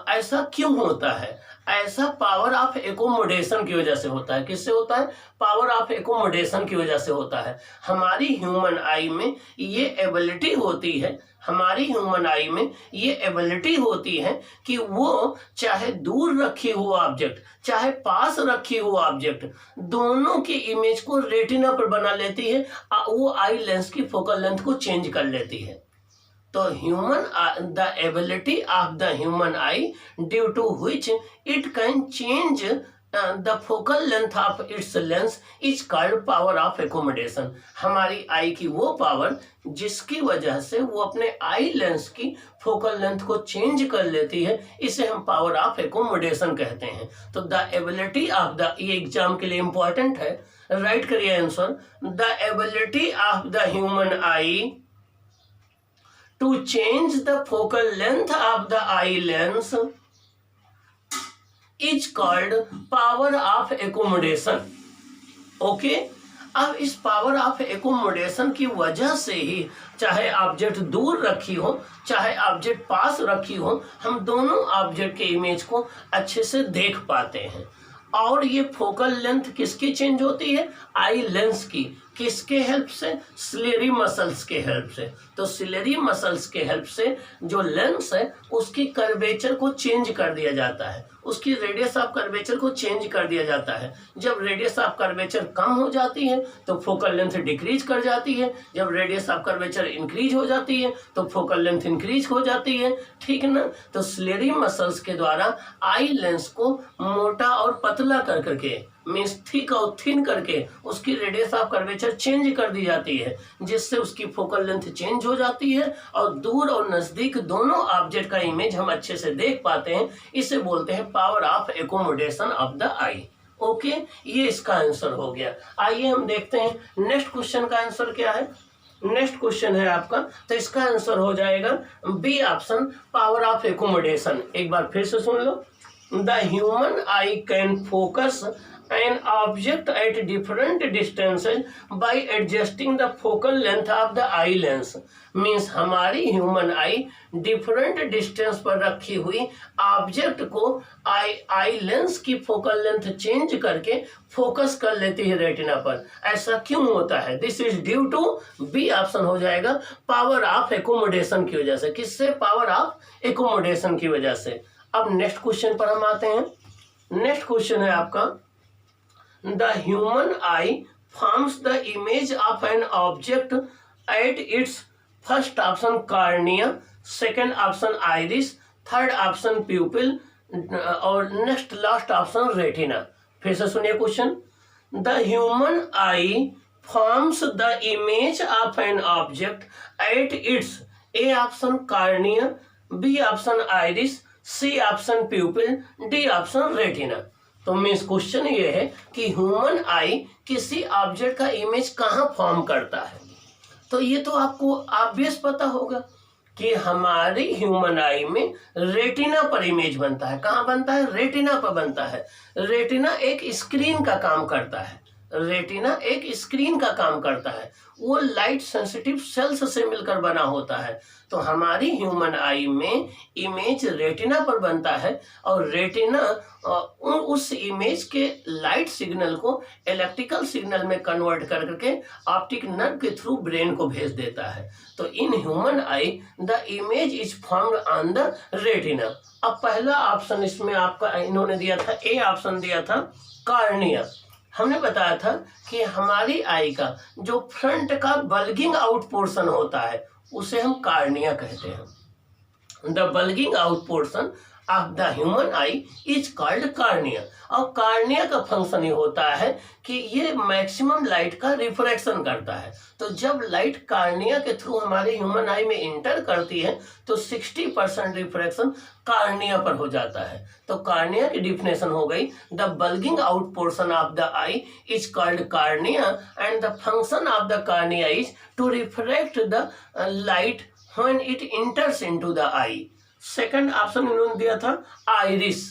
ऐसा क्यों होता है? ऐसा पावर ऑफ एकोमोडेशन की वजह से होता है। किससे होता है? पावर ऑफ एकोमोडेशन की वजह से होता है। हमारी ह्यूमन आई में ये एबिलिटी होती है, कि वो चाहे दूर रखी हुआ ऑब्जेक्ट चाहे पास रखी हुआ ऑब्जेक्ट, दोनों की इमेज को रेटिना पर बना लेती है। वो आई लेंस की फोकल लेंथ को चेंज कर लेती है। तो the ability of the human eye due to which it can change the focal length of its lens is called power of accommodation. हमारी आई की वो पावर जिसकी वजह से वो अपने आई लेंस की फोकल लेंथ को चेंज कर लेती है, इसे हम पावर ऑफ एकोमोडेशन कहते हैं। तो द एबिलिटी ऑफ द, ये एग्जाम के लिए इंपॉर्टेंट है, राइट करिए answer. The ability of the human eye to change the focal length of the eye lens is called power of accommodation. Okay, अब इस पावर ऑफ एकोमोडेशन की वजह से ही, चाहे ऑब्जेक्ट दूर रखी हो चाहे ऑब्जेक्ट पास रखी हो, हम दोनों ऑब्जेक्ट के इमेज को अच्छे से देख पाते हैं। और ये फोकल लेंथ किसकी चेंज होती है? आई लेंस की। किसके हेल्प से? सिलेरी मसल्स के हेल्प से। तो सिलेरी मसल्स के हेल्प से जो लेंस है उसकी कर्वेचर को चेंज कर दिया जाता है, उसकी रेडियस ऑफ कर्वेचर को चेंज कर दिया जाता है। जब रेडियस ऑफ कर्वेचर कम हो जाती है तो फोकल लेंथ डिक्रीज कर जाती है, जब रेडियस ऑफ कर्वेचर इंक्रीज हो जाती है तो फोकल लेंथ इंक्रीज हो जाती है, ठीक ना। तो सिलेरी मसल्स के द्वारा आई लेंस को मोटा और पतला कर करके, मीन्स थिक और थिन करके उसकी रेडियस ऑफ कर्वेचर चेंज कर दी जाती है, जिससे उसकी फोकल लेंथ चेंज हो जाती है और दूर और नजदीक दोनों ऑब्जेक्ट का इमेज हम अच्छे से देख पाते हैं। इसे बोलते हैं power of accommodation of the I. Okay, ये इसका आंसर हो गया। आइए हम देखते हैं नेक्स्ट क्वेश्चन का आंसर क्या है। नेक्स्ट क्वेश्चन है आपका, तो इसका आंसर हो जाएगा B option, power of accommodation. एक बार फिर से सुन लो। The human eye can focus an object at different distances by adjusting the focal length of the eye lens। मीन्स हमारी ह्यूमन आई डिफरेंट डिस्टेंस पर रखी हुई ऑब्जेक्ट को आई लेंस की फोकल लेंथ चेंज करके फोकस कर लेती है रेटिना पर। ऐसा क्यों होता है? This is due to, B option हो जाएगा, पावर ऑफ एकोमोडेशन की वजह से। किससे? पावर ऑफ एकोमोडेशन की वजह से। अब नेक्स्ट क्वेश्चन पर हम आते हैं। नेक्स्ट क्वेश्चन है आपका, the human eye forms the image of an object at its first option cornea, second option iris, third option pupil और next last option retina। फिर से सुनिए question. the human eye forms the image of an object at its A option cornea, B option iris, C option pupil, D option retina। तो means question ये है कि human आई किसी object का image कहाँ फॉर्म करता है। तो ये तो आपको ऑब्वियस पता होगा कि हमारी ह्यूमन आई में रेटिना पर इमेज बनता है। कहाँ बनता है? रेटिना पर बनता है। रेटिना एक स्क्रीन का काम करता है। रेटिना एक स्क्रीन का काम करता है, वो लाइट सेंसिटिव सेल्स से मिलकर बना होता है। तो हमारी ह्यूमन आई में इमेज रेटिना पर बनता है और रेटिना उस इमेज के लाइट सिग्नल को इलेक्ट्रिकल सिग्नल में कन्वर्ट कर करके ऑप्टिक नर्व के थ्रू ब्रेन को भेज देता है। तो इन human I the image is formed on the retina. अब पहला ऑप्शन इसमें आपका इन्होंने दिया था, ए ऑप्शन दिया था कार्निया। हमने बताया था कि हमारी आई का जो फ्रंट का बल्गिंग आउट पोर्शन होता है उसे हम कार्निया कहते हैं। The bulging out portion of the human I is called cornea. और कार्निया का फंक्शन ये होता है कि ये मैक्सिमम लाइट का रिफ्रैक्शन करता है। तो जब लाइट कार्निया के थ्रू हमारे ह्यूमन आई में इंटर करती है तो 60% रिफ्रैक्शन कार्निया पर हो जाता है। तो कार्निया की डिफिनेशन हो गई, the bulging out portion of the eye is called cornea and the function of the cornea is to refract the light when it enters into the eye. Second option इन्होंने दिया था iris.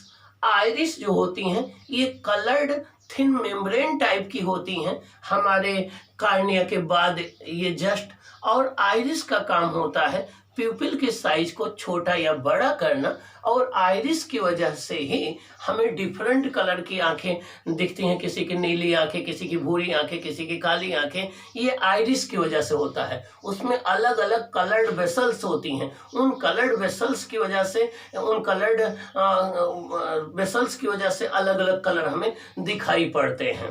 Iris जो होती हैं ये coloured thin membrane type की होती हैं हमारे कार्निया के बाद ये जस्ट, और आइरिस का काम होता है प्यूपिल के साइज को छोटा या बड़ा करना, और आइरिस की वजह से ही हमें डिफरेंट कलर की आंखें दिखती हैं। किसी की नीली आंखें, किसी की भूरी आंखें, किसी की काली आंखें, ये आइरिस की वजह से होता है। उसमें अलग अलग कलर्ड वेसल्स होती हैं। उन कलर्ड वेसल्स की वजह से, उन कलर्ड वेसल्स की वजह से अलग अलग कलर हमें दिखाई पड़ते हैं।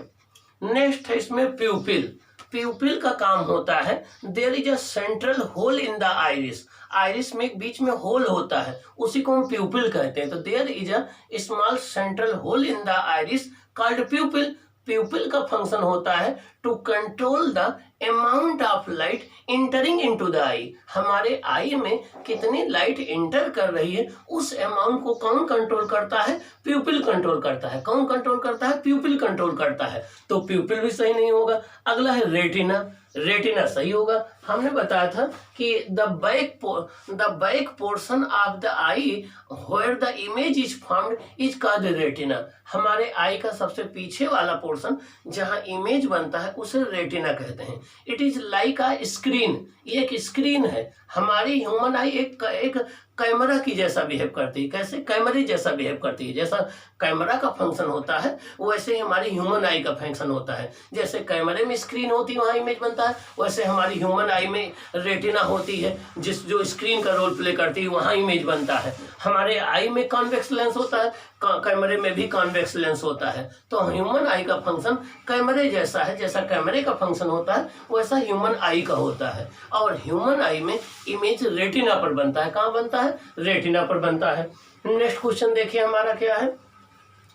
नेक्स्ट है इसमें प्यूपिल। प्यूपिल का काम होता है, there is a central hole in the iris, iris में एक बीच में होल होता है, उसी को हम प्यूपिल कहते हैं। तो there is a small central hole in the iris called pupil. Pupil का फंक्शन होता है to control the amount of light entering into the eye, हमारे आई में कितनी लाइट इंटर कर रही है उस अमाउंट को कौन कंट्रोल करता है? प्यूपिल कंट्रोल करता है। कौन कंट्रोल करता है? प्यूपिल कंट्रोल करता है। तो प्यूपिल भी सही नहीं होगा। अगला है रेटिना, रेटिना सही होगा। हमने बताया था कि the back portion of the eye where the image is found is called retina, हमारे आई का सबसे पीछे वाला पोर्शन जहां इमेज बनता है उसे रेटिना कहते हैं। It is like a screen, ये एक स्क्रीन है। हमारी ह्यूमन आई एक कैमरा की जैसा बिहेव करती है। कैसे? कैमरे जैसा बिहेव करती है। जैसा कैमरा का फंक्शन होता है वैसे ही हमारी ह्यूमन आई का फंक्शन होता है। जैसे कैमरे में स्क्रीन होती है वहाँ इमेज बनता है, वैसे हमारी ह्यूमन आई में रेटिना होती है जो स्क्रीन का रोल प्ले करती है, वहाँ इमेज बनता है। हमारे आई में कॉन्वेक्स लेंस होता है, कैमरे में भी कॉन्वेक्स लेंस होता है। तो ह्यूमन आई का फंक्शन कैमरे जैसा है, जैसा कैमरे का फंक्शन होता है वैसा ह्यूमन आई का होता है। और ह्यूमन आई में इमेज रेटिना पर बनता है। कहाँ बनता है? रेटिना पर बनता है। नेक्स्ट क्वेश्चन देखिए हमारा क्या है।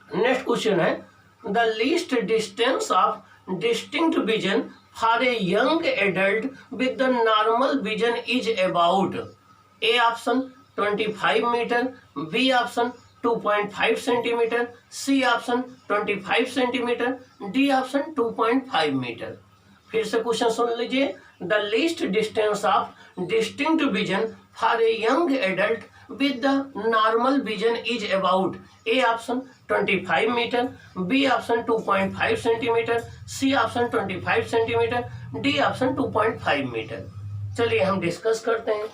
नेक्स्ट क्वेश्चन है the least distance of distinct vision for a young adult with the normal vision is about, A option 25 metre, B option 2.5 centimetre, C option 25 centimetre, D option 2.5 metre. फिर से question सुन लीजिए। The least distance of distinct vision for a young adult with the normal vision is about, A option 25 meter, B option 2.5 centimeter, C option 25 centimeter, D option 2.5 metre. चलिए हम discuss करते हैं।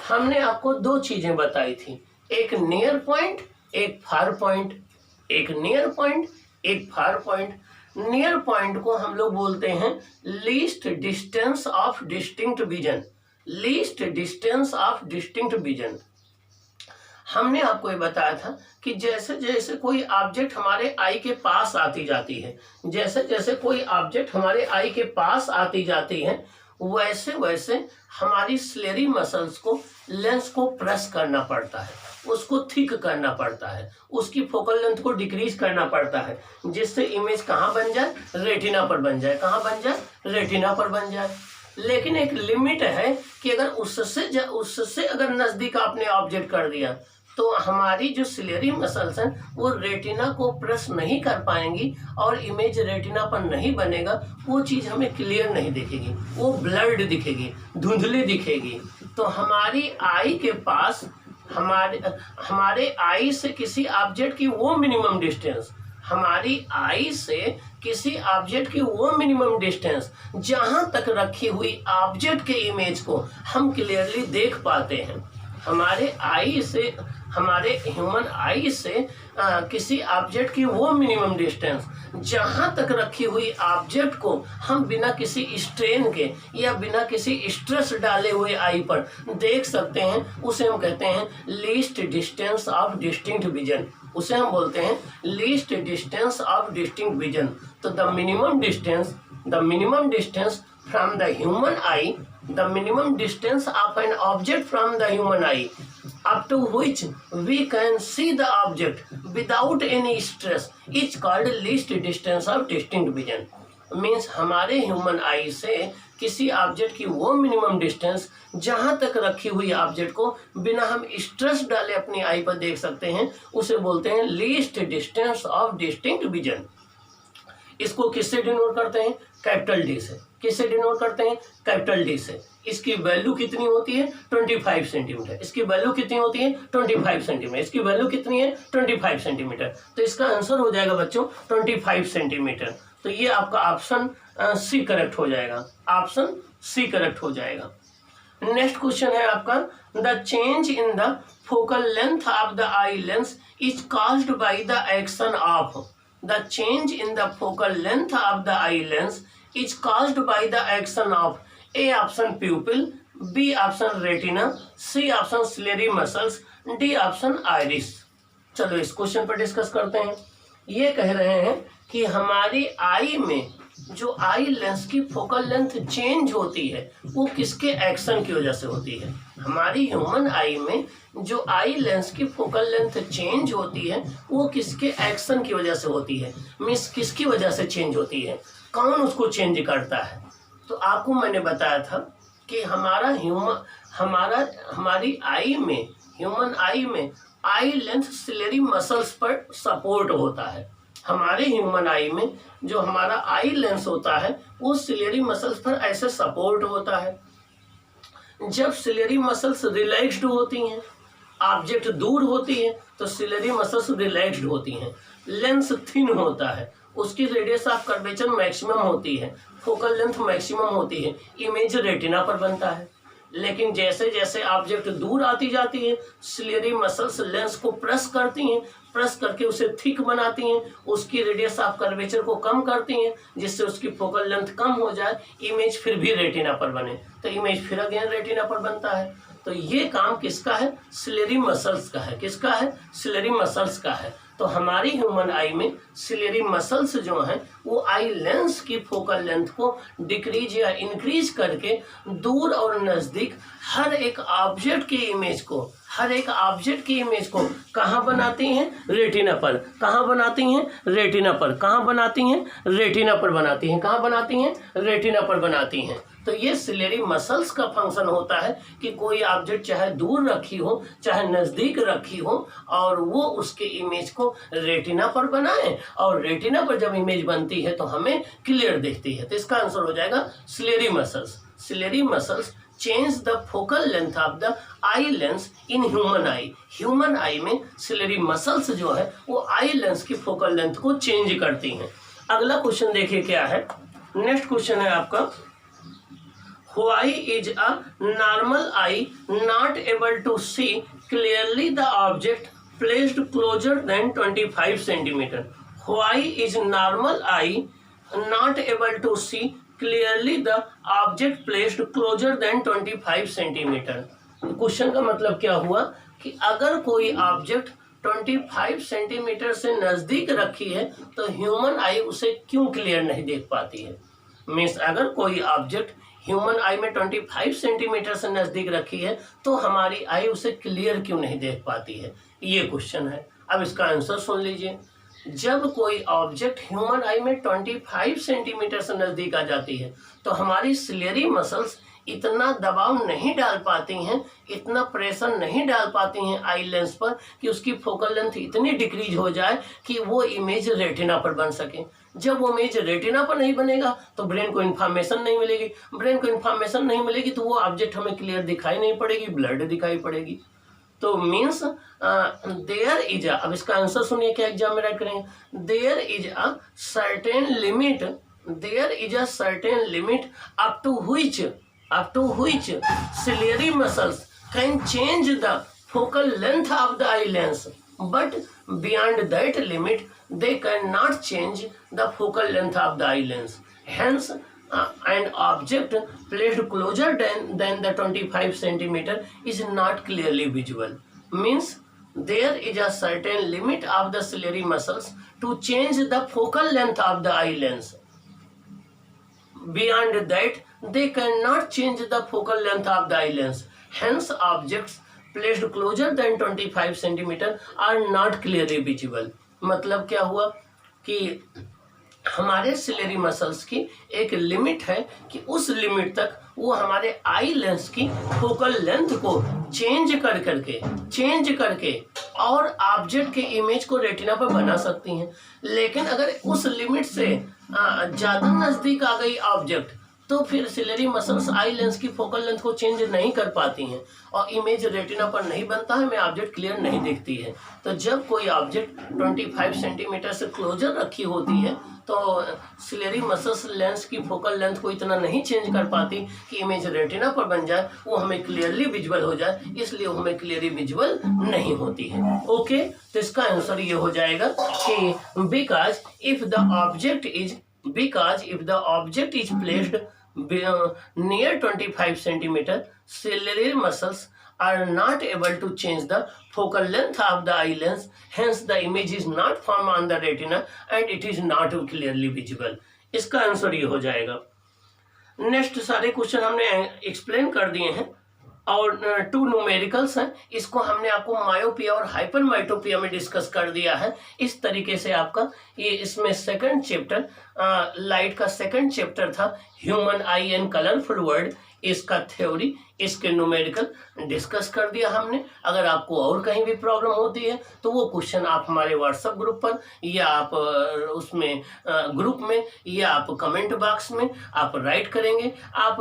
हमने आपको दो चीजें बताई थी, एक नियर पॉइंट, एक फार पॉइंट। एक नियर पॉइंट, एक फार पॉइंट। नियर पॉइंट को हम लोग बोलते हैं least distance of distinct vision, least distance of distinct vision. हमने आपको ये बताया था कि जैसे जैसे कोई ऑब्जेक्ट हमारे आई के पास आती जाती है, जैसे जैसे कोई ऑब्जेक्ट हमारे आई के पास आती जाती है, वैसे वैसे हमारी स्लेरी मसल्स को लेंस को प्रेस करना पड़ता है, उसको थिक करना पड़ता है, उसकी फोकल लेंथ को डिक्रीज करना पड़ता है, जिससे इमेज कहाँ बन जाए? रेटिना पर बन जाए। कहाँ बन जाए? रेटिना पर बन जाए। लेकिन एक लिमिट है कि अगर उससे अगर नजदीक आपने ऑब्जेक्ट कर दिया तो हमारी जो सिलेरी मसल्स हैं वो रेटिना को प्रेस नहीं कर पाएंगी और इमेज रेटिना पर नहीं बनेगा। वो चीज़ हमें क्लियर नहीं दिखेगी, वो ब्लर्ड दिखेगी, धुंधली दिखेगी। तो हमारी आई के पास हमारे आई से किसी ऑब्जेक्ट की वो मिनिमम डिस्टेंस, हमारी आई से किसी ऑब्जेक्ट की वो मिनिमम डिस्टेंस जहां तक रखी हुई ऑब्जेक्ट के इमेज को हम क्लियरली देख पाते हैं। हमारे ह्यूमन आई से किसी ऑब्जेक्ट की वो मिनिमम डिस्टेंस जहां तक रखी हुई ऑब्जेक्ट को हम बिना किसी स्ट्रेन के या बिना किसी स्ट्रेस डाले हुए आई पर देख सकते हैं, उसे हम कहते हैं least distance of distinct vision. उसे हम बोलते हैं least distance of distinct vision. तो the minimum distance from the human eye, the minimum distance of an object from the human eye up to which we can see the object without any stress is called least distance of distinct vision। Means हमारे human आई से किसी object की वो minimum distance जहां तक रखी हुई object को बिना हम स्ट्रेस डाले अपनी आई पर देख सकते हैं, उसे बोलते हैं least distance of distinct vision. इसको किससे डिनोट करते हैं? कैपिटल डी से। किससे डिनोट करते हैं? कैपिटल डी से। इसकी वैल्यू कितनी होती है? 25 सेंटीमीटर। इसकी वैल्यू कितनी होती है? 25 सेंटीमीटर। इसकी वैल्यू कितनी है? 25 सेंटीमीटर। तो इसका आंसर हो जाएगा बच्चों 25 सेंटीमीटर। तो ये आपका ऑप्शन सी करेक्ट हो जाएगा, ऑप्शन सी करेक्ट हो जाएगा। नेक्स्ट क्वेश्चन है आपका the change in the focal length of the eye lens is caused by the action of, the change in the focal length of the eye lens is caused by the action of A option pupil, B option retina, C option ciliary muscles, D option iris। चलो इस question पर discuss करते हैं। ये कह रहे हैं कि हमारी आई में जो आई लेंस की फोकल लेंथ चेंज होती है वो किसके एक्शन की वजह से होती है? हमारी ह्यूमन आई में जो आई लेंस की फोकल लेंथ चेंज होती है वो किसके एक्शन की वजह से होती है? मीन्स किसकी वजह से चेंज होती है? कौन उसको चेंज करता है? तो आपको मैंने बताया था कि हमारी आई में, ह्यूमन आई में आई लेंथ सिलेरी मसल्स पर सपोर्ट होता है। हमारे ह्यूमन आई में जो हमारा आई लेंस होता है वो सिलेरी मसल्स पर ऐसे सपोर्ट होता है। जब सिलेरी मसल्स रिलैक्स्ड होती हैं, ऑब्जेक्ट दूर होती है तो सिलेरी मसल्स रिलैक्स्ड होती हैं, लेंस थिन होता है, उसकी रेडियस ऑफ कर्वेचर मैक्सिमम होती है, फोकल लेंथ मैक्सिमम होती है, इमेज रेटिना पर बनता है। लेकिन जैसे जैसे ऑब्जेक्ट दूर आती जाती है सिलेरी मसल्स लेंस को प्रेस करती हैं, प्रेस करके उसे थिक बनाती हैं, उसकी रेडियस ऑफ कर्वेचर को कम करती हैं जिससे उसकी फोकल लेंथ कम हो जाए, इमेज फिर भी रेटिना पर बने, तो इमेज फिर अगेन रेटिना पर बनता है। तो ये काम किसका है? सिलेरी मसल्स का है। किसका है? सिलेरी मसल्स का है। तो हमारी ह्यूमन आई में सिलेरी मसल्स जो हैं वो आई लेंस की फोकल लेंथ को डिक्रीज या इंक्रीज करके दूर और नज़दीक हर एक ऑब्जेक्ट की इमेज को कहाँ बनाती हैं? रेटिना पर। कहाँ बनाती हैं? रेटिना पर। कहाँ बनाती हैं? रेटिना पर बनाती हैं। कहाँ बनाती हैं? रेटिना पर बनाती हैं। तो ये सिलेरी मसल्स का फंक्शन होता है कि कोई ऑब्जेक्ट चाहे दूर रखी हो चाहे नज़दीक रखी हो और वो उसके इमेज को रेटिना पर बनाए, और रेटिना पर जब इमेज बनती है तो हमें क्लियर दिखती है। तो इसका आंसर हो जाएगा ciliary muscles. Ciliary muscles change the focal length of the eye lens in human eye. Human eye में सिलेरी मसल्स जो है वो आई लेंस की फोकल लेंथ को चेंज करती हैं। अगला क्वेश्चन देखिए क्या है। नेक्स्ट क्वेश्चन है आपका, Why is a normal eye not able to see clearly the object placed closer than 25 centimeter? Why is normal eye not able to see clearly the object placed closer than 25 centimeter? Question का मतलब क्या हुआ कि अगर कोई object 25 centimetre से नज़दीक रखी है तो ह्यूमन आई उसे क्यों क्लियर नहीं देख पाती है? मीन्स अगर कोई ऑब्जेक्ट ह्यूमन आई में 25 सेंटीमीटर से नज़दीक रखी है तो हमारी आई उसे क्लियर क्यों नहीं देख पाती है? ये क्वेश्चन है। अब इसका आंसर सुन लीजिए। जब कोई ऑब्जेक्ट ह्यूमन आई में 25 सेंटीमीटर से नज़दीक आ जाती है तो हमारी सिलेरी मसल्स इतना दबाव नहीं डाल पाती हैं, इतना प्रेशर नहीं डाल पाती हैं आई लेंस पर कि उसकी फोकल लेंथ इतनी डिक्रीज हो जाए कि वो इमेज रेटिना पर बन सके। जब वो इमेज रेटिना पर नहीं बनेगा तो ब्रेन को इन्फॉर्मेशन नहीं मिलेगी, ब्रेन को इन्फॉर्मेशन नहीं मिलेगी तो वो ऑब्जेक्ट हमें क्लियर दिखाई नहीं पड़ेगी, ब्लड दिखाई पड़ेगी। तो मीन्स देयर इज अब इसका आंसर सुनिए क्या एग्जाम में राइट करेंगे। There is a certain limit up to which ciliary muscles can change the focal length of the eye lens, but beyond that limit they cannot change the focal length of the eye lens. Hence an object placed closer than the 25 centimeter is not clearly visible. Means there is a certain limit of the ciliary muscles to change the focal length of the eye lens. Beyond that, they cannot change the focal length of the eye lens. Hence, objects placed closer than 25 centimeter are not clearly visible. मतलब क्या हुआ कि हमारे ciliary muscles की एक limit है कि उस लिमिट तक वो हमारे आई लेंस की फोकल लेंथ को चेंज करके और ऑब्जेक्ट के इमेज को रेटिना पर बना सकती हैं। लेकिन अगर उस लिमिट से ज़्यादा नज़दीक आ गई ऑब्जेक्ट तो फिर सिलेरी मसल्स आई लेंस की फोकल लेंथ को चेंज नहीं कर पाती हैं और इमेज रेटिना पर नहीं बनता है, में ऑब्जेक्ट क्लियर नहीं दिखती है। तो जब कोई ऑब्जेक्ट 25 सेंटीमीटर से क्लोजर रखी होती है तो सिलेरी मसल्स लेंस की फोकल लेंथ को इतना नहीं चेंज कर पाती कि इमेज रेटिना पर बन जाए, वो हमें क्लियरली विजुअल हो जाए, इसलिए वो हमें क्लियरली विजुअल नहीं होती है। ओके, तो इसका आंसर ये हो जाएगा कि because if the object is placed near 25 centimeter, ciliary muscles are not able to change the focal length of the eye lens. Hence, the image is not formed on the retina and it is not clearly visible. इसका answer ये हो जाएगा। Next सारे question हमने explain कर दिए हैं और 2 न्यूमेरिकल्स हैं, इसको हमने आपको मायोपिया और हाइपरमाइटोपिया में डिस्कस कर दिया है। इस तरीके से आपका ये इसमें सेकंड चैप्टर लाइट का सेकंड चैप्टर था human I and colourful world, इसका थ्योरी, इसके न्यूमेरिकल डिस्कस कर दिया हमने। अगर आपको और कहीं भी प्रॉब्लम होती है तो वो क्वेश्चन आप हमारे व्हाट्सएप ग्रुप पर या आप उसमें ग्रुप में या आप कमेंट बॉक्स में आप राइट करेंगे। आप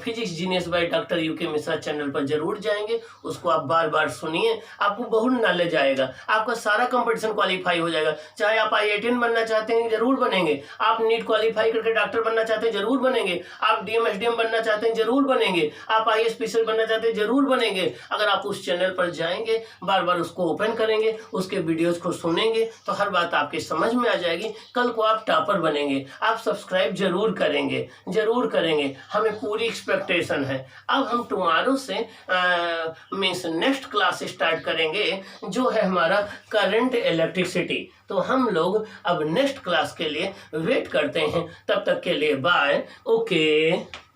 physics genius by doctor UK Mishra channel पर जरूर जाएंगे, उसको आप बार बार सुनिए, आपको बहुत नॉलेज आएगा, आपका सारा कंपटीशन क्वालिफाई हो जाएगा। चाहे आप IITian बनना चाहते हैं जरूर बनेंगे, आप नीट क्वालिफाई करके डॉक्टर बनना चाहते हैं जरूर बनेंगे, आप DM SDM बनना चाहते हैं जरूर बनेंगे, आप IAS स्पेशल बनना चाहते हैं जरूर बनेंगे। अगर आप उस चैनल पर जाएंगे, बार बार उसको ओपन करेंगे, उसके वीडियोस को सुनेंगे तो हर बात आपके समझ में आ जाएगी। कल को आप टॉपर बनेंगे। आप सब्सक्राइब जरूर करेंगे, जरूर करेंगे, हमें पूरी एक्सपेक्टेशन है। अब हम टुमारो से मीन्स नेक्स्ट क्लास स्टार्ट करेंगे जो है हमारा करंट इलेक्ट्रिसिटी। तो हम लोग अब नेक्स्ट क्लास के लिए वेट करते हैं, तब तक के लिए बाय। ओके।